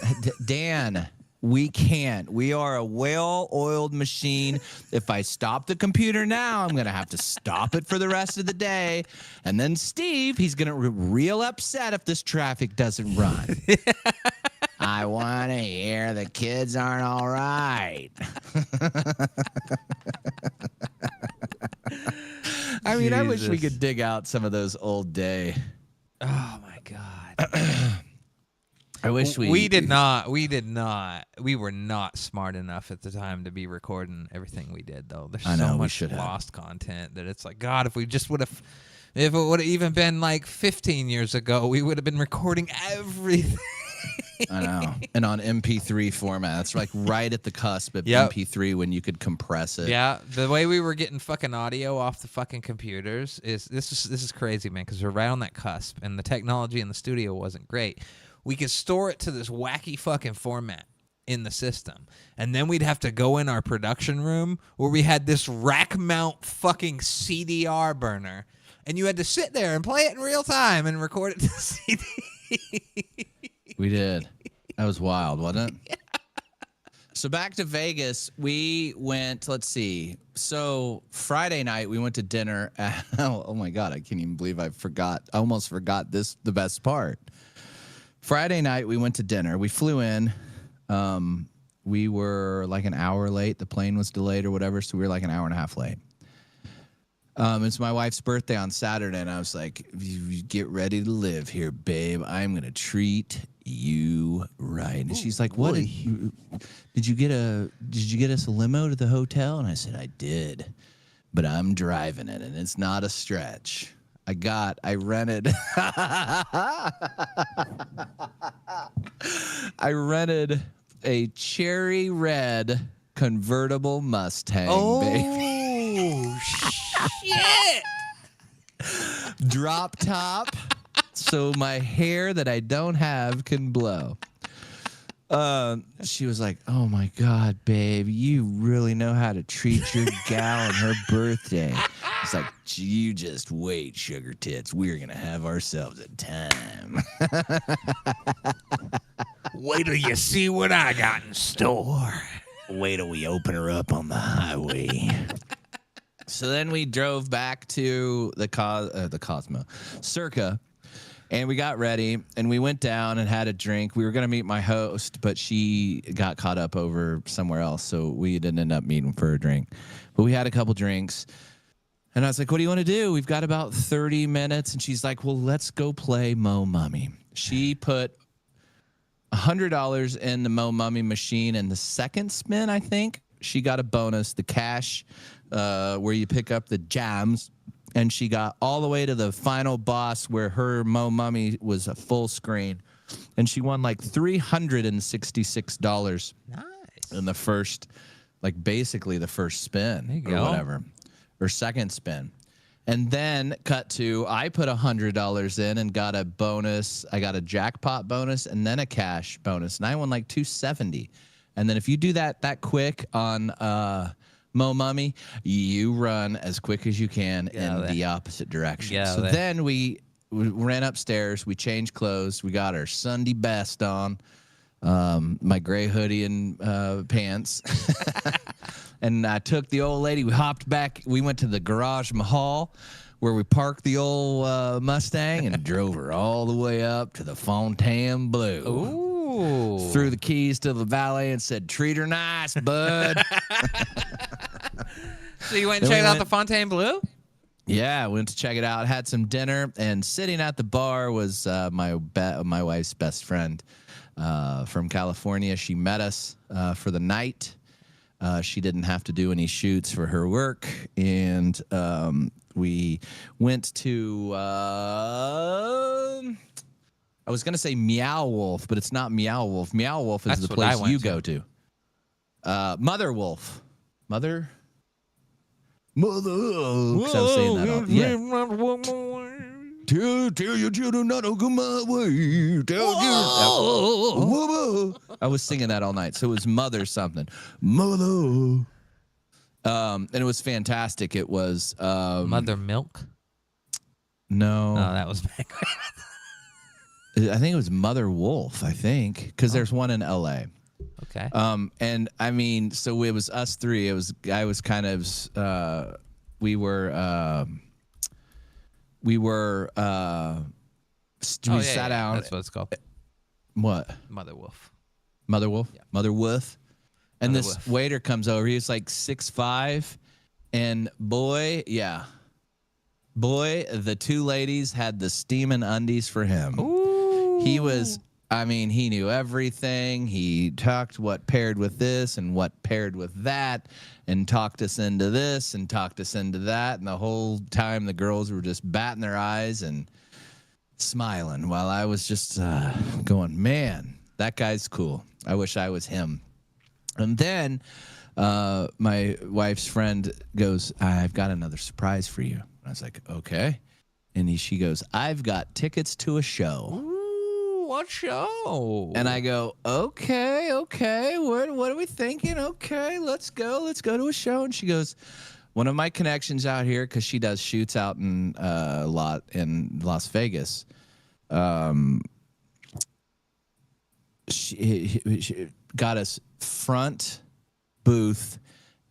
Dan, we can't. We are a well-oiled machine. If I stop the computer now, I'm going to have to stop it for the rest of the day. And then Steve, he's going to be real upset if this traffic doesn't run. I want to hear The Kids Aren't All Right. I mean, I wish we could dig out some of those old day. Oh, my God. I wish we did not. We were not smart enough at the time to be recording everything we did, though. There's so much lost content that it's like, God, if we just would have, if it would have even been like 15 years ago, we would have been recording everything. I know. And on MP3 format. It's like right at the cusp of MP3 when you could compress it. Yeah. The way we were getting fucking audio off the fucking computers this is crazy, man, because we're right on that cusp, and the technology in the studio wasn't great. We could store it to this wacky fucking format in the system, and then we'd have to go in our production room where we had this rack mount fucking CDR burner, and you had to sit there and play it in real time and record it to CD. We did. That was wild, wasn't it? Yeah. So back to Vegas, we went, let's see. So Friday night, we went to dinner. Oh my God, I can't even believe I almost forgot the best part. Friday night, we went to dinner. We flew in. We were like an hour late. The plane was delayed or whatever, so we were like an hour and a half late. It's my wife's birthday on Saturday, and I was like, you get ready to live here, babe. I'm going to treat you right. And she's like, what? Did you get us a limo to the hotel? And I said, I did, but I'm driving it, and it's not a stretch. I rented I rented a cherry red convertible Mustang, baby. Oh, shit. Drop top, so my hair that I don't have can blow. She was like, oh my God, babe, you really know how to treat your gal on her birthday. It's like, you just wait, sugar tits. We're going to have ourselves a time. Wait till you see what I got in store. Wait till we open her up on the highway. So then we drove back to the Cosmo, Circa, and we got ready, and we went down and had a drink. We were going to meet my host, but she got caught up over somewhere else, so we didn't end up meeting for a drink. But we had a couple drinks, and I was like, what do you want to do? We've got about 30 minutes, and she's like, well, let's go play Mo Mummy. She put $100 in the Mo Mummy machine, and the second spin, I think, she got a bonus, the cash, where you pick up the jams. And she got all the way to the final boss where her Mo Mummy was a full screen. And she won like $366 in the first, like basically the first spin or whatever, or second spin. And then cut to, I put $100 in and got a bonus. I got a jackpot bonus and then a cash bonus. And I won like $270. And then if you do that quick on Mo Mummy, you run as quick as you can in the opposite direction. So then we ran upstairs. We changed clothes. We got our Sunday best on, my gray hoodie and pants. And I took the old lady. We hopped back. We went to the Garage Mahal where we parked the old Mustang and drove her all the way up to the Fontainebleau. Ooh. Threw the keys to the valet and said, treat her nice, bud. So you went and checked out the Fontainebleau? Yeah, went to check it out. Had some dinner, and sitting at the bar was my wife's best friend from California. She met us for the night. She didn't have to do any shoots for her work, and we went to I was going to say Meow Wolf, but it's not Meow Wolf. Meow Wolf is the place you go to. Mother Wolf. Mother? Because I was saying that all. Yeah. Tell your children not to come my way. I was singing that all night. So it was Mother something. Mother. And it was fantastic. It was Mother Milk? No. Oh, that was back. I think it was Mother Wolf, I think, because there's one in L.A. Okay. And I mean, so it was us three. I was kind of, we sat down. That's what it's called. What? Mother Wolf. Mother Wolf? Yeah. Mother Wolf. And Mother this Wolf. waiter comes over. He's like 6'5", and boy, the two ladies had the steaming undies for him. Ooh. He was, I mean, he knew everything. He talked what paired with this and what paired with that, and talked us into this and talked us into that. And the whole time the girls were just batting their eyes and smiling while I was just going, man, that guy's cool. I wish I was him. And then my wife's friend goes, I've got another surprise for you. I was like, okay. And she goes, I've got tickets to a show. Ooh, what show? And I go, okay. What are we thinking? Okay, let's go to a show. And she goes, one of my connections out here, because she does shoots out in a lot in Las Vegas. She got us front booth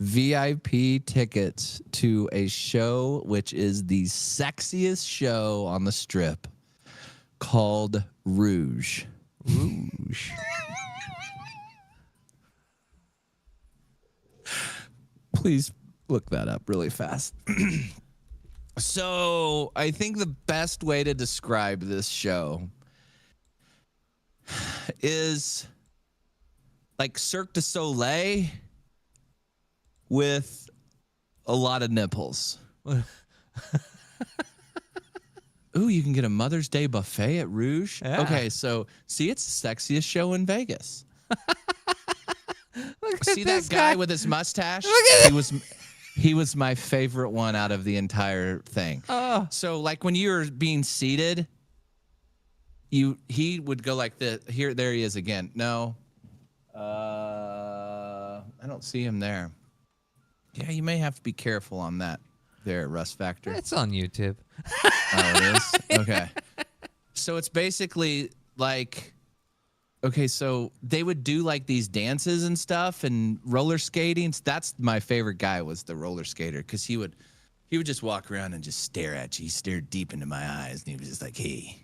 VIP tickets to a show which is the sexiest show on the strip, called Rouge. Please look that up really fast. So I think the best way to describe this show is like Cirque du Soleil with a lot of nipples. Ooh, you can get a Mother's Day buffet at Rouge. Yeah. Okay, so see, it's the sexiest show in Vegas. See that guy with his mustache? He was my favorite one out of the entire thing. Oh. So like when you're being seated, he would go like this. There he is again. No. I don't see him there. Yeah, you may have to be careful on that there, Russ Factor. It's on YouTube. Oh, it is? Okay. So it's basically like, okay, so they would do like these dances and stuff and roller skating. That's my favorite guy, was the roller skater, because he would just walk around and just stare at you. He stared deep into my eyes and he was just like, hey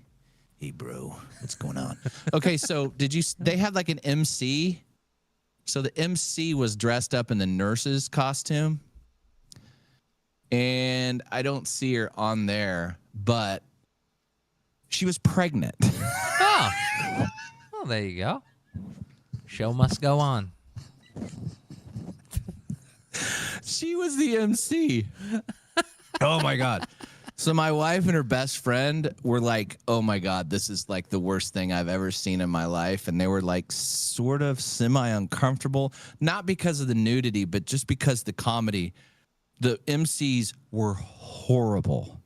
bro, what's going on? Okay, so they had like an MC. So the MC was dressed up in the nurse's costume. And I don't see her on there, but she was pregnant. Oh. Well, there you go. Show must go on. She was the MC. Oh my God. So my wife and her best friend were like, oh my God, this is like the worst thing I've ever seen in my life. And they were like sort of semi-uncomfortable, not because of the nudity, but just because the comedy, the MCs were horrible.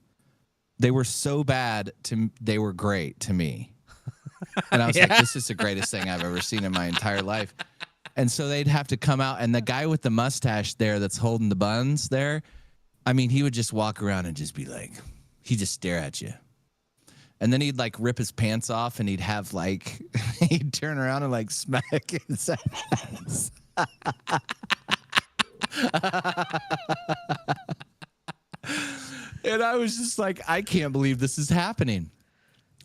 They were so bad they were great to me. And I was like, this is the greatest thing I've ever seen in my entire life. And so they'd have to come out, and the guy with the mustache there that's holding the buns there, I mean, he would just walk around and just be like, he'd just stare at you. And then he'd like rip his pants off, and he'd have like, he'd turn around and like smack his ass. And I was just like, I can't believe this is happening.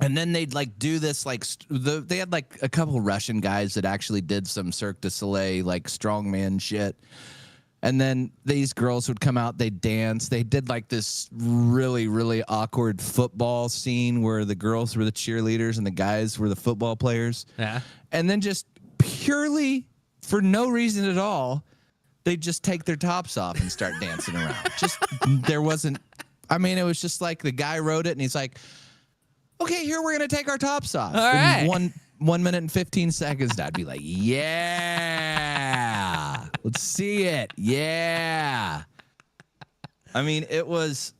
And then they'd like do this, like they had like a couple Russian guys that actually did some Cirque du Soleil, like strongman shit. And then these girls would come out, they'd dance. They did like this really, really awkward football scene where the girls were the cheerleaders and the guys were the football players. Yeah. And then just purely for no reason at all, they'd just take their tops off and start dancing around. It was just like the guy wrote it and he's like, okay, here we're going to take our tops off. All right. 1 minute and 15 seconds. I'd be like, yeah, let's see it. Yeah. I mean, it's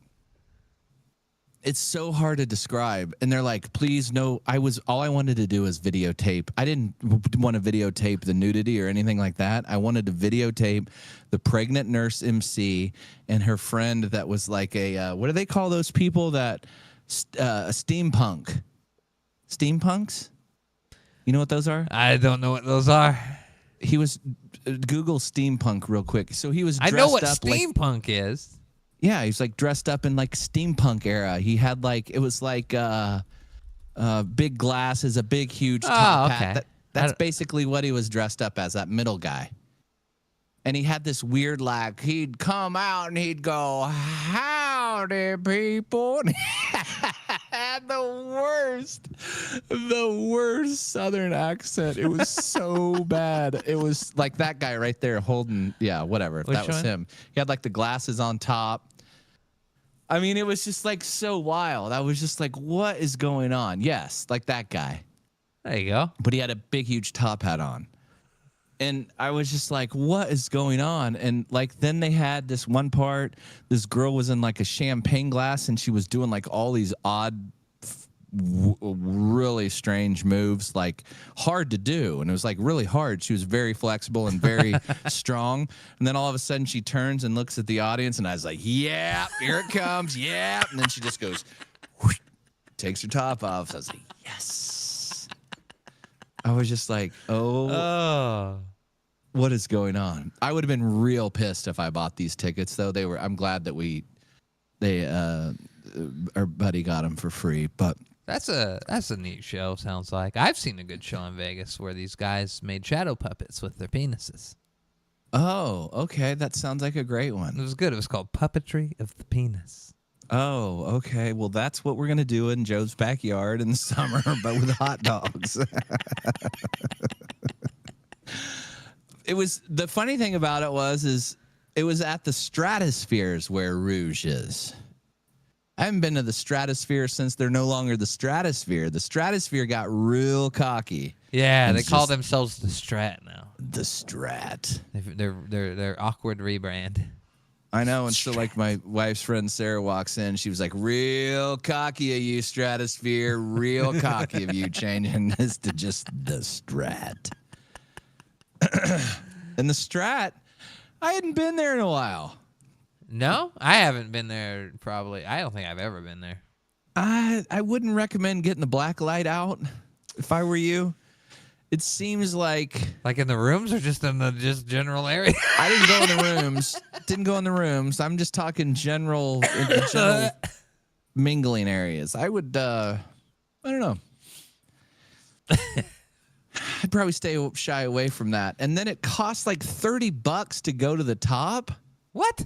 so hard to describe. And they're like, please, no, all I wanted to do was videotape. I didn't want to videotape the nudity or anything like that. I wanted to videotape the pregnant nurse MC and her friend that was like what do they call those people that, steampunks? You know what those are? I don't know what those are. He was Google steampunk real quick. So he was dressed I know what up steampunk is. Yeah, he's like dressed up in like steampunk era. He had like, it was like big glasses, a big huge top hat. That's basically what he was dressed up as, that middle guy. And he had this weird, like, he'd come out and he'd go, howdy, people. And he had the worst Southern accent. It was so bad. It was like that guy right there holding, whatever. If that was him. He had like the glasses on top. I mean, it was just like so wild. I was just like, what is going on? Yes, like that guy. There you go. But he had a big, huge top hat on. And I was just like, what is going on? And like, then they had this one part, this girl was in like a champagne glass and she was doing like all these odd, really strange moves, like hard to do. And it was like really hard. She was very flexible and very strong. And then all of a sudden she turns and looks at the audience and I was like, yeah, here it comes. Yeah. And then she just goes, whoosh, takes her top off. So I was like, yes. I was just like, oh. What is going on? I would have been real pissed if I bought these tickets, though. I'm glad that our buddy got them for free. But that's a neat show. Sounds like I've seen a good show in Vegas where these guys made shadow puppets with their penises. Oh, okay, that sounds like a great one. It was good. It was called Puppetry of the Penis. Oh, okay. Well, that's what we're going to do in Joe's backyard in the summer, but with hot dogs. It was the funny thing about it is it was at the Stratospheres where Rouge is. I haven't been to the Stratosphere since they're no longer the Stratosphere. The Stratosphere got real cocky. Yeah, they call themselves the Strat now. The Strat. They're awkward rebrand. I know, and so like my wife's friend Sarah walks in, she was like, real cocky of you, Stratosphere, real cocky of you changing this to just the Strat. And the Strat, I hadn't been there in a while. No, I haven't been there probably. I don't think I've ever been there. I wouldn't recommend getting the black light out if I were you. It seems like in the rooms or just in the general area. I didn't go in the rooms. Didn't go in the rooms. I'm just talking general mingling areas. I would. I don't know. I'd probably shy away from that. And then it costs like $30 to go to the top. What?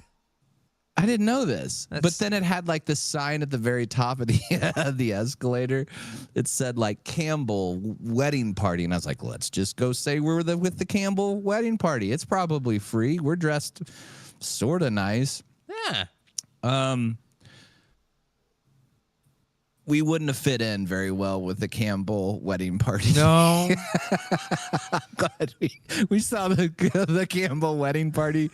I didn't know this, but then it had like the sign at the very top of the escalator. It said like Campbell wedding party, and I was like, let's just go say we're with the Campbell wedding party. It's probably free. We're dressed sort of nice. Yeah. We wouldn't have fit in very well with the Campbell wedding party. No. I'm glad we saw the Campbell wedding party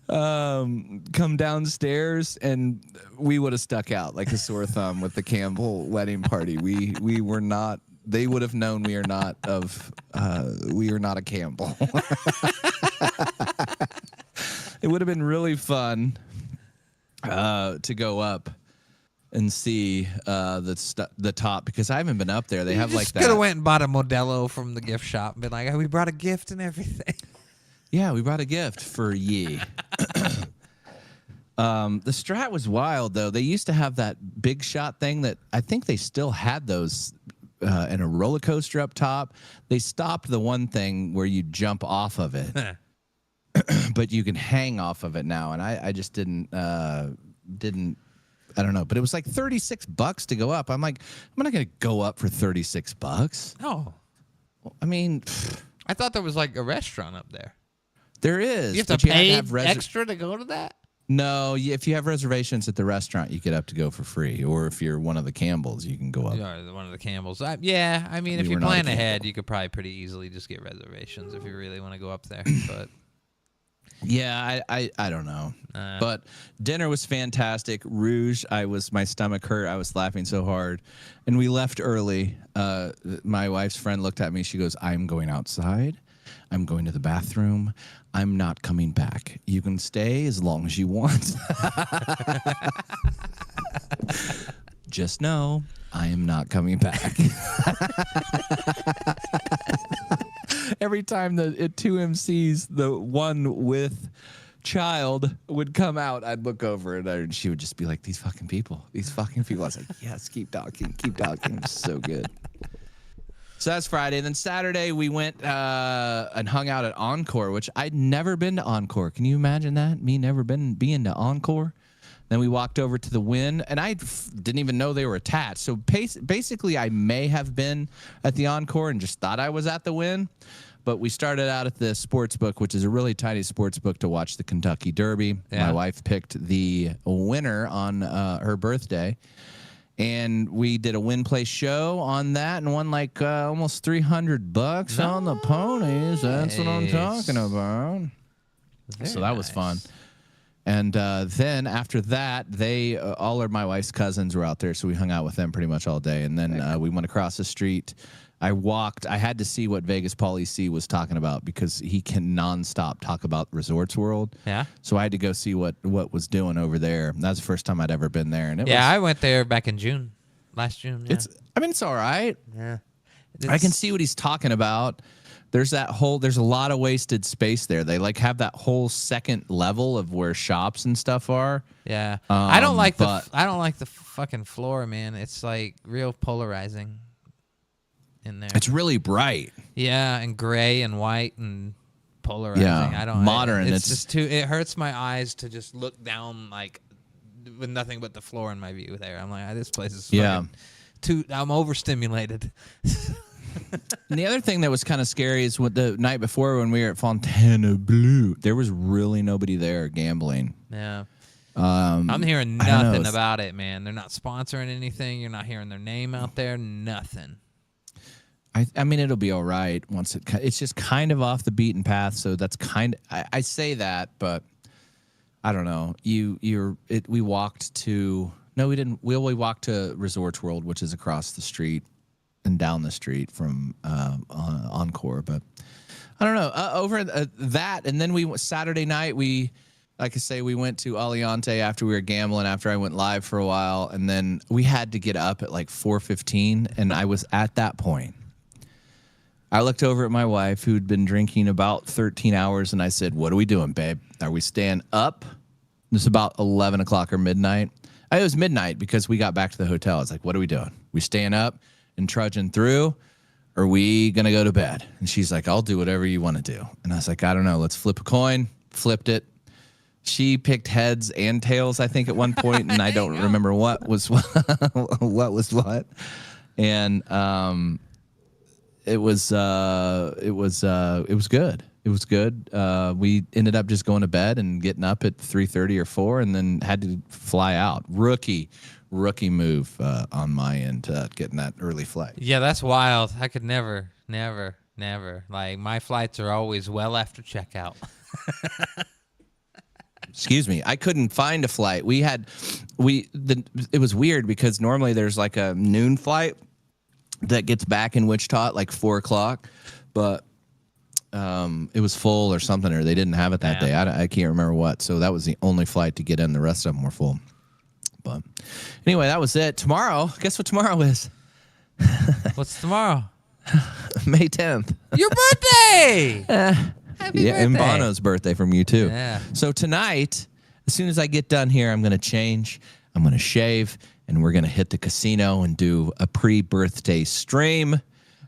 come downstairs, and we would have stuck out like a sore thumb with the Campbell wedding party. We were not. They would have known we are not a Campbell. It would have been really fun to go up and see the top, because I haven't been up there. They have like that. Could have went and bought a Modelo from the gift shop and been like, oh, we brought a gift and everything. Yeah, we brought a gift for ye. The Strat was wild, though. They used to have that big shot thing that I think they still had those in a roller coaster up top. They stopped the one thing where you jump off of it, but you can hang off of it now. And I just didn't. I don't know, but it was like $36 to go up. I'm like, I'm not going to go up for $36. Oh, I mean, I thought there was like a restaurant up there. There is. You have to pay extra to go to that? No, if you have reservations at the restaurant, you get up to go for free. Or if you're one of the Campbells, you can go up. Yeah, one of the Campbells. Yeah, I mean, if you plan ahead, you could probably pretty easily just get reservations if you really want to go up there. But yeah, I don't know. But dinner was fantastic. Rouge, my stomach hurt. I was laughing so hard. And we left early. My wife's friend looked at me. She goes, I'm going outside. I'm going to the bathroom. I'm not coming back. You can stay as long as you want. Just know I am not coming back. Every time the two MCs, the one with child would come out, I'd look over at her and she would just be like, these fucking people. I was like, yes, keep talking. It's so good. So that's Friday. Then Saturday we went and hung out at Encore, which I'd never been to Encore. Can you imagine that? Me never being to Encore. Then we walked over to the Wynn, and I didn't even know they were attached. So basically, I may have been at the Encore and just thought I was at the Wynn. But we started out at the Sportsbook, which is a really tiny sportsbook to watch the Kentucky Derby. Yeah. My wife picked the winner on her birthday. And we did a win play show on that and won like almost $300 on the ponies. That's what I'm talking about. So that was fun. And then after that, all of my wife's cousins were out there, so we hung out with them pretty much all day. And then we went across the street. I had to see what Vegas Pauly C was talking about because he can nonstop talk about Resorts World. Yeah. So I had to go see what was doing over there. That's the first time I'd ever been there. And I went there back in last June. Yeah. It's all right. Yeah. I can see what he's talking about. There's a lot of wasted space there. They like have that whole second level of where shops and stuff are. Yeah. I don't like the fucking floor, man. It's like real polarizing in there. It's really bright. Yeah, and gray and white and polarizing. Yeah, modern. It's just too. It hurts my eyes to just look down like with nothing but the floor in my view there. I'm like, this place is Yeah. I'm overstimulated. And the other thing that was kind of scary is with the night before when we were at Fontainebleau, there was really nobody there gambling. Yeah. I'm hearing I don't know, nothing about it, man. They're not sponsoring anything. You're not hearing their name out there. Nothing. I mean, it'll be all right once it's just kind of off the beaten path. So that's kind of, I say that, but I don't know. We walked to, no, we didn't. We walked to Resorts World, which is across the street and down the street from Encore. But I don't know, over that. And then Saturday night, like I say, we went to Aliante after we were gambling, after I went live for a while. And then we had to get up at like 4:15. And I was at that point. I looked over at my wife, who'd been drinking about 13 hours, and I said, "What are we doing, babe? Are we staying up?" It's about 11 o'clock or midnight. It was midnight because we got back to the hotel. I was like, "What are we doing? We staying up and trudging through, or are we going to go to bed?" And she's like, "I'll do whatever you want to do." And I was like, "I don't know. Let's flip a coin." Flipped it. She picked heads and tails, I think, at one point, and I don't remember what was what. And it was good. It was good. We ended up just going to bed and getting up at 3:30 or 4, and then had to fly out. Rookie move on my end, getting that early flight. Yeah, that's wild. I could never. Like, my flights are always well after checkout. Excuse me. I couldn't find a flight. It was weird because normally there's like a noon flight that gets back in Wichita at like 4 o'clock, but it was full or something, or they didn't have it that day. I can't remember what. So that was the only flight to get in. The rest of them were full. But anyway, that was it. Tomorrow, guess what tomorrow is? What's tomorrow? May 10th. Your birthday! Happy birthday. And Bono's birthday from you too. Yeah. So tonight, as soon as I get done here, I'm going to change. I'm going to shave, and we're going to hit the casino and do a pre-birthday stream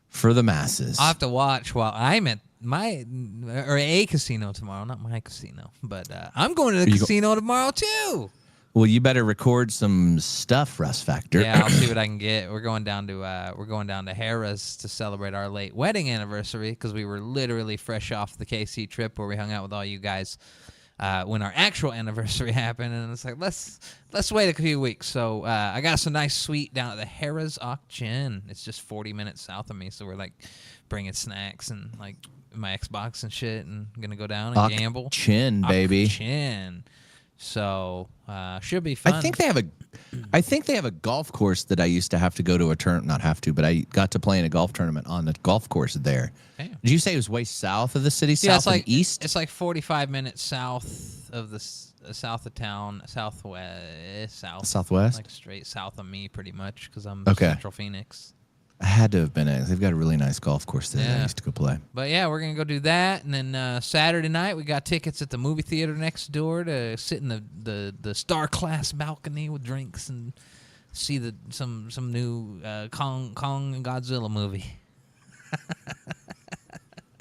for the masses. I'll have to watch while I'm at a casino tomorrow, not my casino, but I'm going to the casino tomorrow too. Well, you better record some stuff, Russ Factor. Yeah, I'll see what I can get. We're going down to Harrah's to celebrate our late wedding anniversary because we were literally fresh off the KC trip where we hung out with all you guys when our actual anniversary happened, and it's like let's wait a few weeks. So I got us a nice suite down at the Harrah's Auction. It's just 40 minutes south of me, so we're like bringing snacks and like my Xbox and shit, and gonna go down and gamble. Chin, baby. Chin. So should be fun. I think they have a golf course that I used to have to go to a tournament. Not have to, but I got to play in a golf tournament on the golf course there. Damn. Did you say it was way south of the city? Yeah, south and east? It's like 45 minutes south of the south of town, southwest, like straight south of me, pretty much, because I'm Central Phoenix. I had to have been it. They've got a really nice golf course there that I used to go play. But yeah, we're going to go do that. And then Saturday night, we got tickets at the movie theater next door to sit in the star class balcony with drinks and see some new Kong and Godzilla movie.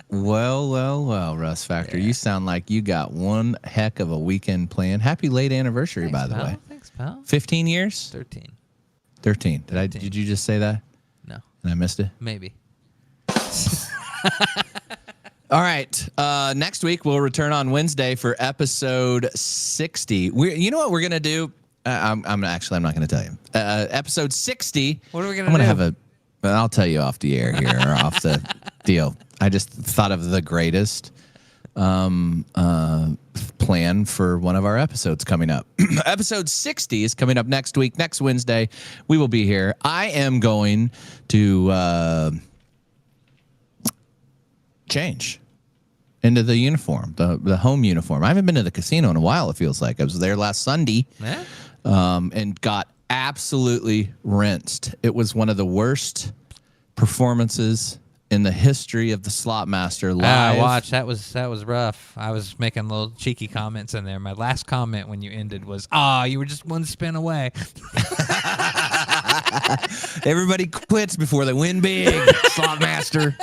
Well, Russ Factor, you sound like you got one heck of a weekend planned. Happy late anniversary, by the way. Thanks, pal. 15 years? 13. 13. Did you just say that? No. And I missed it? Maybe. All right. Next week, we'll return on Wednesday for episode 60. You know what we're going to do? I'm not going to tell you. Episode 60. What are we going to do? I'll tell you off the air here, or off the deal. I just thought of the greatest plan for one of our episodes coming up. Episode 60 is coming up next week. Next Wednesday, we will be here. I am going to change into the uniform, the home uniform. I haven't been to the casino in a while, it feels like. I was there last Sunday and got absolutely rinsed. It was one of the worst performances in the history of the Slot Master live. I watched. That was rough. I was making little cheeky comments in there. My last comment when you ended was, you were just one spin away. Everybody quits before they win big. Slot Master.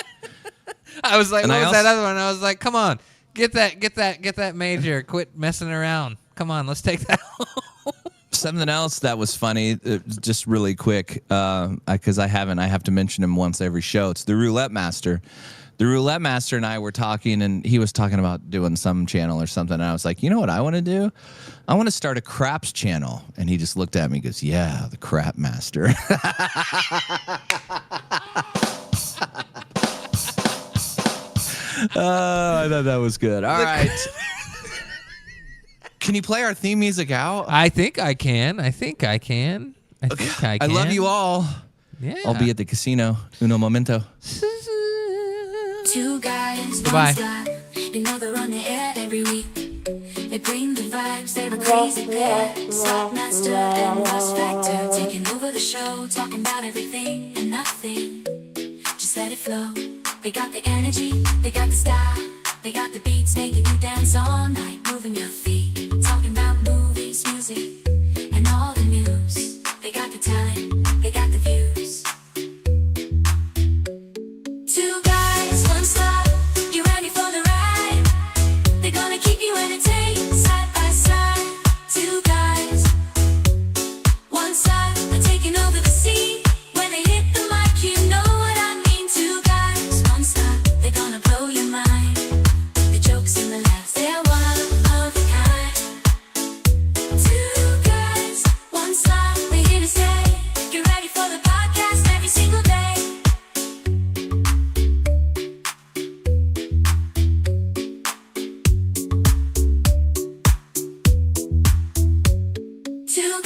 I was like, what was that other one? I was like, come on, get that major. Quit messing around. Come on, let's take that home. Something else that was funny, just really quick, because I have to mention him once every show. It's the Roulette Master. The Roulette Master and I were talking, and he was talking about doing some channel or something. And I was like, you know what I want to do? I want to start a craps channel. And he just looked at me and goes, yeah, the Crap Master. Oh, I thought that was good. All right. Can you play our theme music out? I think I can. I think I can. I love you all. Yeah. I'll be at the casino. Uno momento. Two guys, Goodbye. one star, you know they're on the air every week. They bring the vibes, they're a crazy pair. Slotmaster and Russ Factor, taking over the show, talking about everything and nothing. Just let it flow. They got the energy, they got the style, they got the beats, making you dance all night, moving your feet, talking about movies, music, and all the news. They got the talent, they got the views. Two guys, one star, you ready for the ride? They're gonna keep you entertained, side by side. Two guys, one star, they're taking over the scene. When they hit the mic, you know what I mean. Two guys, one star, they're gonna blow your mind. The jokes and the laughs, they're one of a kind. Two guys, one star, they're here to stay. Get ready for the podcast every single day. Two